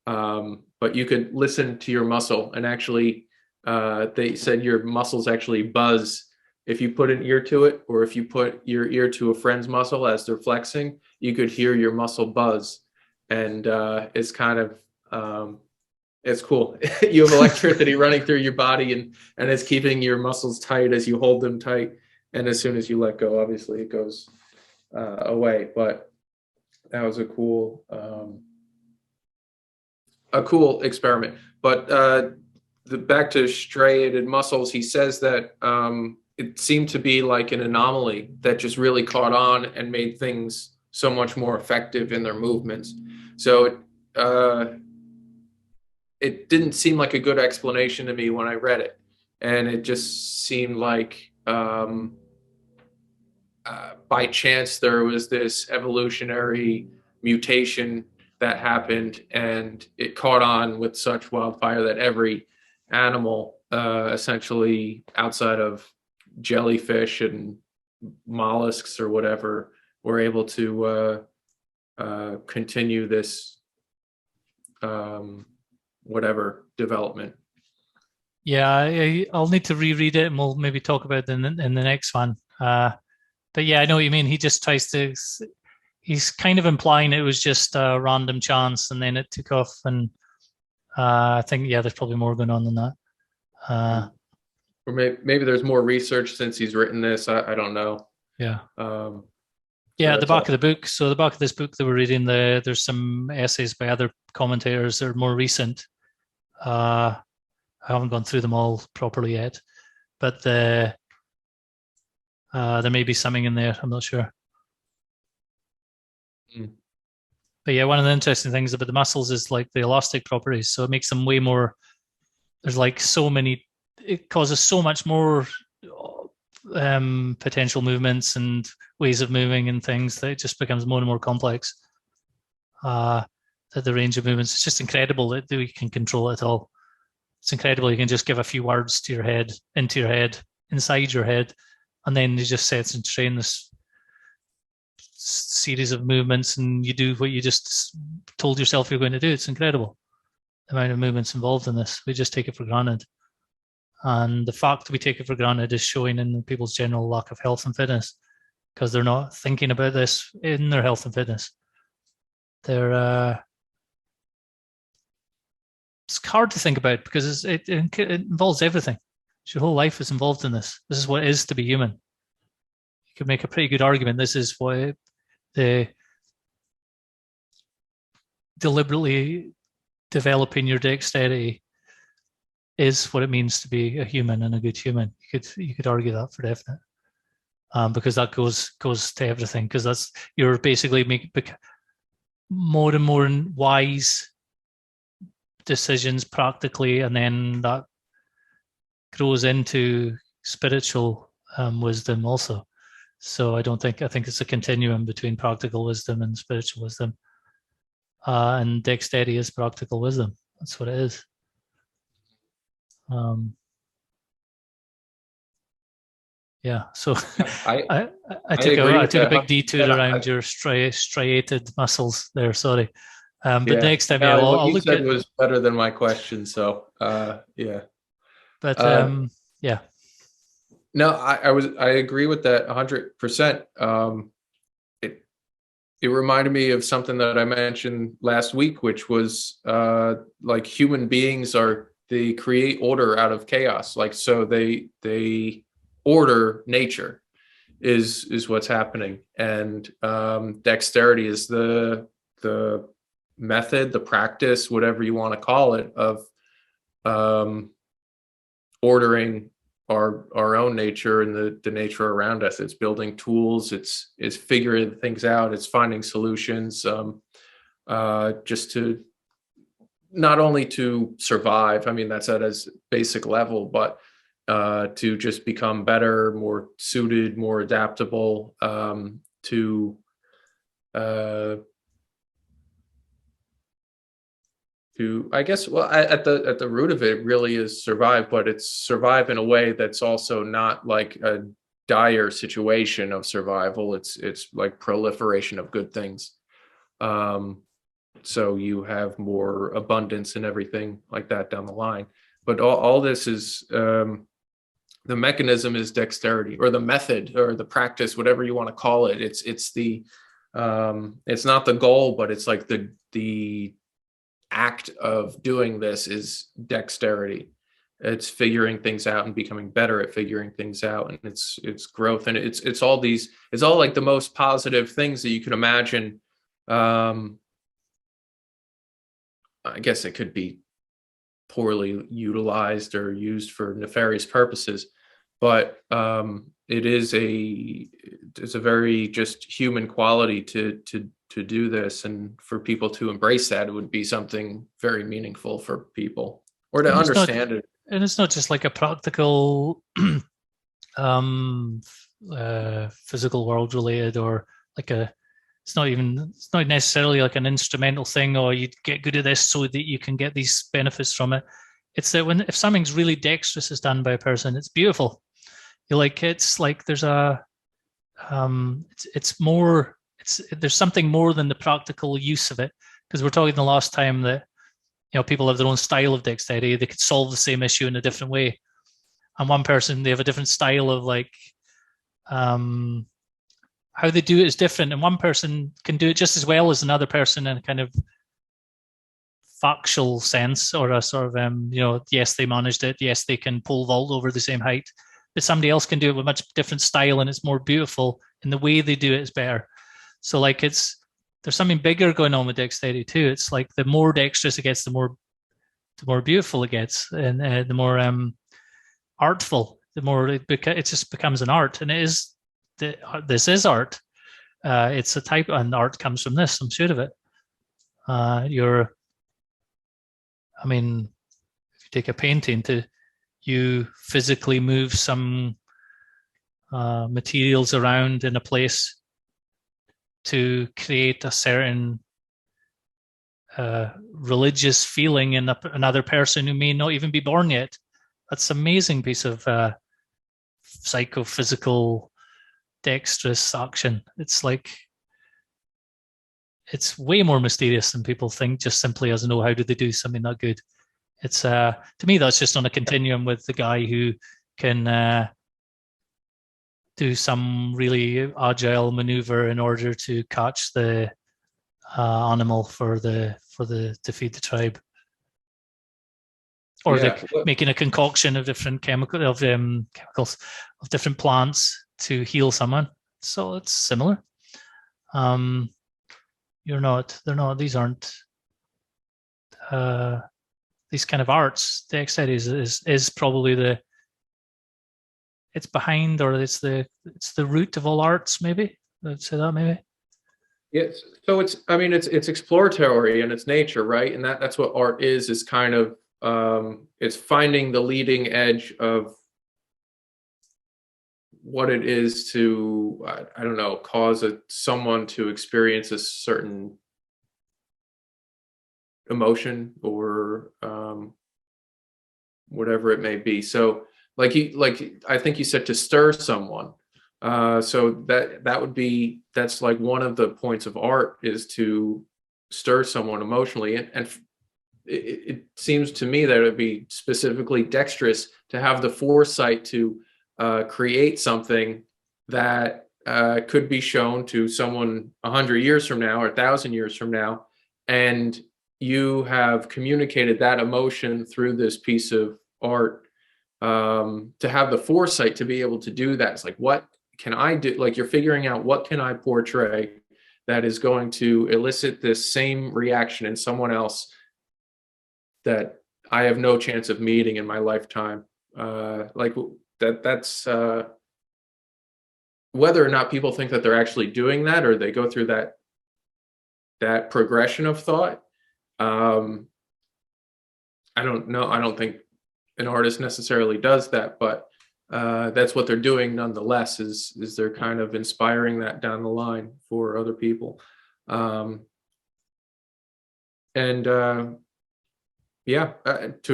but you could listen to your muscle, and actually they said your muscles actually buzz if you put an ear to it, or if you put your ear to a friend's muscle as they're flexing, you could hear your muscle buzz. And it's kind of it's cool. You have electricity running through your body, and it's keeping your muscles tight as you hold them tight. And as soon as you let go, obviously it goes away. But that was a cool experiment. But back to striated muscles, he says that it seemed to be like an anomaly that just really caught on and made things so much more effective in their movements. So it didn't seem like a good explanation to me when I read it. And it just seemed like by chance there was this evolutionary mutation that happened, and it caught on with such wildfire that every animal, essentially outside of jellyfish and mollusks or whatever, were able to continue this whatever development. Yeah, I'll need to reread it, and we'll maybe talk about it in the next one. But yeah, I know what you mean. He just tries to. He's kind of implying it was just a random chance, and then it took off. And I think there's probably more going on than that. Or maybe there's more research since he's written this. I don't know. Yeah. At the back of the book. So the back of this book that we're reading, there's some essays by other commentators that are more recent. I haven't gone through them all properly yet, but there may be something in there. I'm not sure. But yeah, one of the interesting things about the muscles is like the elastic properties. So it makes them way more. There's like so many. It causes so much more potential movements and ways of moving and things that it just becomes more and more complex. the range of movements. It's just incredible that we can control it all. It's incredible. You can just give a few words to your head, into your head, inside your head, and then you just set and train this series of movements, and you do what you just told yourself you're going to do. It's incredible, the amount of movements involved in this. We just take it for granted. And the fact we take it for granted is showing in people's general lack of health and fitness, because they're not thinking about this in their health and fitness. They're it's hard to think about because it involves everything. Your whole life is involved in this. This is what it is to be human. You could make a pretty good argument. This is what the deliberately developing your dexterity is what it means to be a human and a good human. You could argue that for definite, because that goes to everything. Because that's you're basically making more and more wise decisions practically, and then that grows into spiritual wisdom also. So I think it's a continuum between practical wisdom and spiritual wisdom, and dexterity is practical wisdom. That's what it is. Yeah. So I took a big detour around your striated muscles there. Sorry. But next time, I'll look at. Was better than my question. So yeah. But yeah. No, I agree with that 100%. It reminded me of something that I mentioned last week, which was like human beings they create order out of chaos. Like, so they order nature is what's happening. And dexterity is the method, the practice, whatever you want to call it, of ordering our own nature and the nature around us. It's building tools, it's figuring things out, it's finding solutions, just to not only to survive. I mean, that's at its basic level, but to just become better, more suited, more adaptable, to I guess, well, at the root of it really is survive, but it's survive in a way that's also not like a dire situation of survival. It's like proliferation of good things. So you have more abundance and everything like that down the line. But all this is, the mechanism is dexterity, or the method, or the practice, whatever you want to call it. It's not the goal, but it's like the act of doing this is dexterity. It's figuring things out and becoming better at figuring things out, and it's growth, and it's all like the most positive things that you can imagine. I guess it could be poorly utilized or used for nefarious purposes, but it is a very just human quality to do this, and for people to embrace that, it would be something very meaningful for people, or to understand it. And it's not just like a practical physical world related, or like it's not necessarily like an instrumental thing, or you get good at this so that you can get these benefits from it. It's that if something's really dexterous is done by a person, it's beautiful. It's like there's there's something more than the practical use of it, because we're talking the last time that people have their own style of dexterity. They could solve the same issue in a different way, and one person, they have a different style of how they do it is different, and one person can do it just as well as another person in a kind of factual sense, or a sort of yes, they managed it, yes, they can pole vault over the same height, but somebody else can do it with much different style, and it's more beautiful, and the way they do it is better. So there's something bigger going on with dexterity too. It's like the more dexterous it gets, the more beautiful it gets, and the more artful, the more it just becomes an art. And this is art. It's a type, and art comes from this. I'm sure of it. If you take a painting, you physically move some materials around in a place to create a certain religious feeling in another person who may not even be born yet. That's an amazing piece of psychophysical dexterous action. It's way more mysterious than people think, just simply as how did they do something that good. It's to me, that's just on a continuum with the guy who can do some really agile maneuver in order to catch the animal to feed the tribe, or making a concoction of different chemicals of different plants to heal someone. So it's similar. They're not. These aren't these kind of arts. Dexterity is probably it's behind, or it's the root of all arts. Maybe I'd say that. Maybe. Yes. So it's exploratory in its nature, right? And that's what art is kind of it's finding the leading edge of what it is to I don't know, cause someone to experience a certain emotion or whatever it may be. So like I think you said to stir someone. So that's like one of the points of art is to stir someone emotionally, and it seems to me that it would be specifically dexterous to have the foresight to create something that could be shown to someone 100 years from now or 1,000 years from now, and you have communicated that emotion through this piece of art. To have the foresight to be able to do that, it's like, what can I do? Like, you're figuring out, what can I portray that is going to elicit this same reaction in someone else that I have no chance of meeting in my lifetime. That's whether or not people think that they're actually doing that, or they go through that progression of thought. I don't know. I don't think an artist necessarily does that, but that's what they're doing nonetheless, is they're kind of inspiring that down the line for other people. To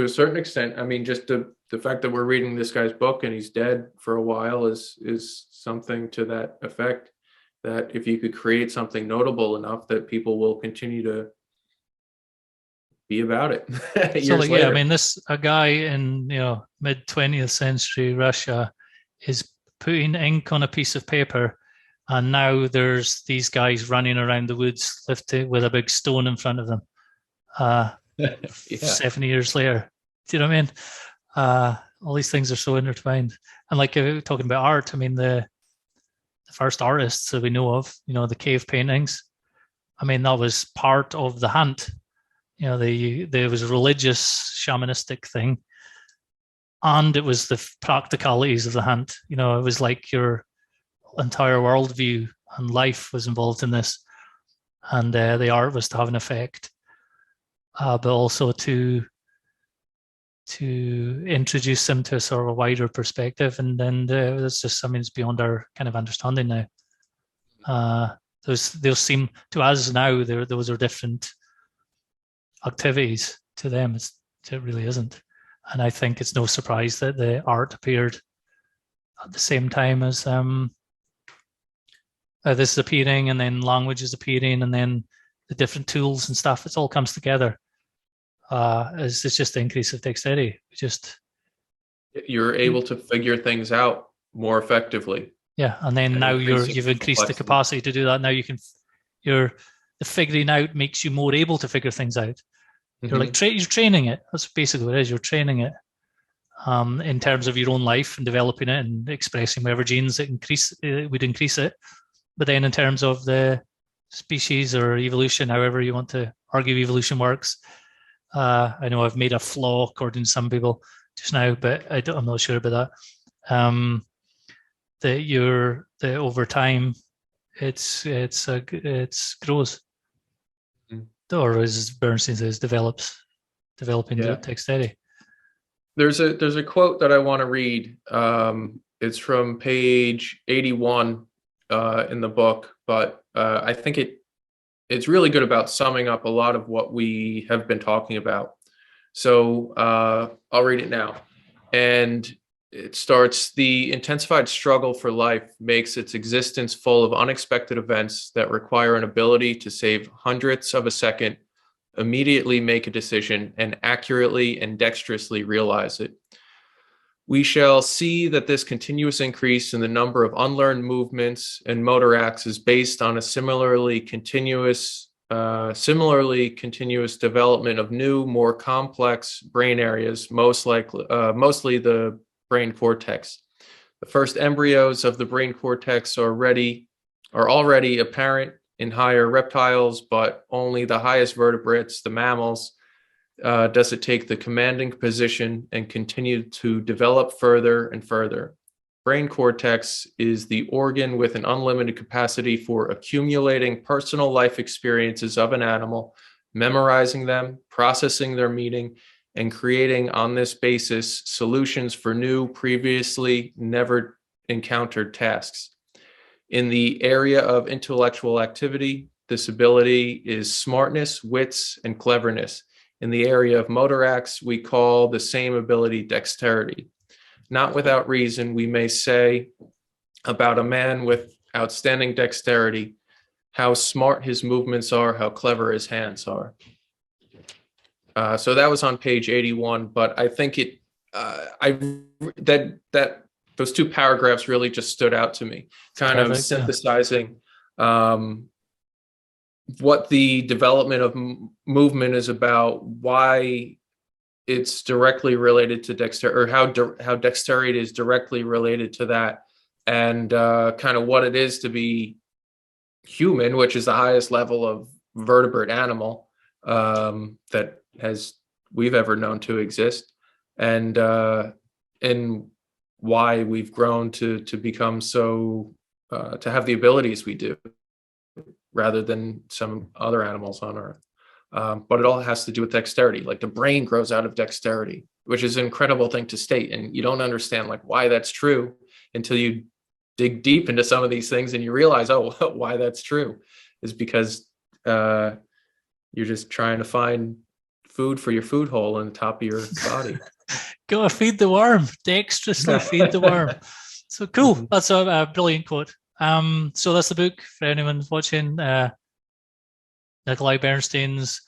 a certain extent, I mean, just the fact that we're reading this guy's book and he's dead for a while is something to that effect, that if you could create something notable enough, that people will continue to be about it. Years later. I mean, a guy in mid 20th century Russia is putting ink on a piece of paper, and now there's these guys running around the woods with a big stone in front of them. 70 years later, do you know what I mean? All these things are so intertwined. And like talking about art, I mean, the first artists that we know of, the cave paintings, I mean, that was part of the hunt. There was a religious shamanistic thing, and it was the practicalities of the hunt. It was like your entire worldview and life was involved in this, and the art was to have an effect, but also to introduce them to a sort of a wider perspective. And then there's just something that's beyond our kind of understanding now. Those seem to us now, those are different activities to them. It really isn't. And I think it's no surprise that the art appeared at the same time as this is appearing, and then language is appearing, and then the different tools and stuff. It all comes together. It's just the increase of dexterity. You're able to figure things out more effectively. Yeah, and then now you've increased the capacity to do that. Now the figuring out makes you more able to figure things out. You're like you're training it. That's basically what it is. You're training it in terms of your own life and developing it and expressing whatever genes that would increase it. But then in terms of the species or evolution, however you want to argue evolution works, I know I've made a flaw according to some people just now, but I'm not sure about that. That over time, it's grows. Or as Bernstein says, developing the dexterity. There's a quote that I want to read. It's from page 81 in the book, but I think it's really good about summing up a lot of what we have been talking about. So I'll read it now. And it starts, the intensified struggle for life makes its existence full of unexpected events that require an ability to save hundredths of a second, immediately make a decision, and accurately and dexterously realize it. We shall see that this continuous increase in the number of unlearned movements and motor acts is based on a similarly continuous development of new, more complex brain areas, mostly the brain cortex. The first embryos of the brain cortex are already apparent in higher reptiles, but only the highest vertebrates, the mammals, does it take the commanding position and continue to develop further and further. Brain cortex is the organ with an unlimited capacity for accumulating personal life experiences of an animal, memorizing them, processing their meaning, and creating on this basis solutions for new, previously never encountered tasks. In the area of intellectual activity, this ability is smartness, wits, and cleverness. In the area of motor acts, we call the same ability dexterity. Not without reason, we may say about a man with outstanding dexterity, how smart his movements are, how clever his hands are. So that was on page 81, but I think those two paragraphs really just stood out to me, kind of synthesizing what the development of movement is about, why it's directly related to dexterity, or how dexterity is directly related to that, and kind of what it is to be human, which is the highest level of vertebrate animal that we've ever known to exist, and why we've grown to become so to have the abilities we do, rather than some other animals on Earth. But it all has to do with dexterity. Like the brain grows out of dexterity, which is an incredible thing to state. And you don't understand like why that's true until you dig deep into some of these things and you realize, oh, why that's true is because you're just trying to find food for your food hole in the top of your body. Gotta feed the worm, dexterously feed the worm. So cool. That's a brilliant quote. So that's the book for anyone watching. Nikolai Bernstein's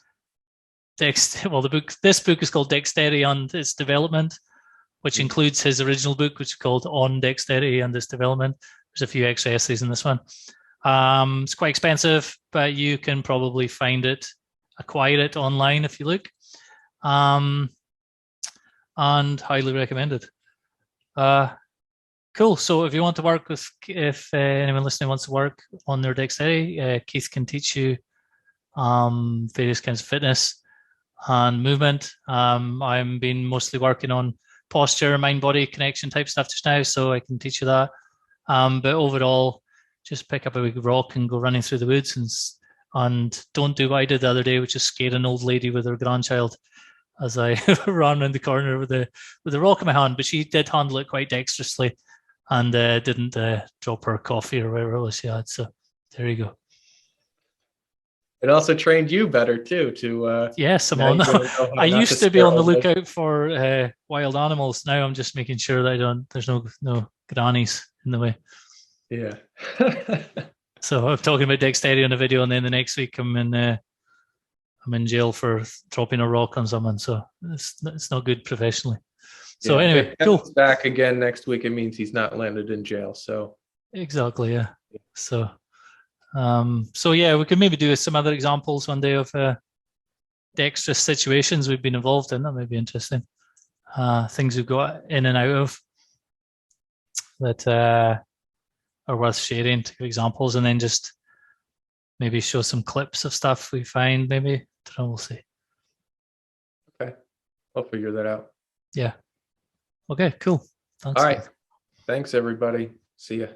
this book is called Dexterity and Its Development, which includes his original book, which is called On Dexterity and Its Development. There's a few extra essays in this one. It's quite expensive, but you can probably acquire it online if you look. And highly recommended. Cool. So if you want to work with, if anyone listening wants to work on their dexterity, Keith can teach you various kinds of fitness and movement. I'm been mostly working on posture, mind-body connection type stuff just now, so I can teach you that. But overall, just pick up a big rock and go running through the woods, and don't do what I did the other day, which is scare an old lady with her grandchild as I ran around the corner with a rock in my hand. But she did handle it quite dexterously and didn't drop her coffee or whatever it was she had. So there you go. It also trained you better too. Yes, I'm on. I used to be on the lookout for wild animals. Now I'm just making sure that there's no grannies in the way. Yeah. So I'm talking about dexterity on a video, and then the next week I'm in jail for dropping a rock on someone. So it's not good professionally. So anyway, cool. Back again next week. It means he's not landed in jail. So exactly, yeah. So yeah, we could maybe do some other examples one day of dexterous situations we've been involved in. That might be interesting. Things we've got in and out of that are worth sharing to give examples, and then just maybe show some clips of stuff we find. Maybe, I don't know, we'll see. Okay, I'll figure that out. Yeah. Okay, cool. Thanks. All right. Thanks, everybody. See ya.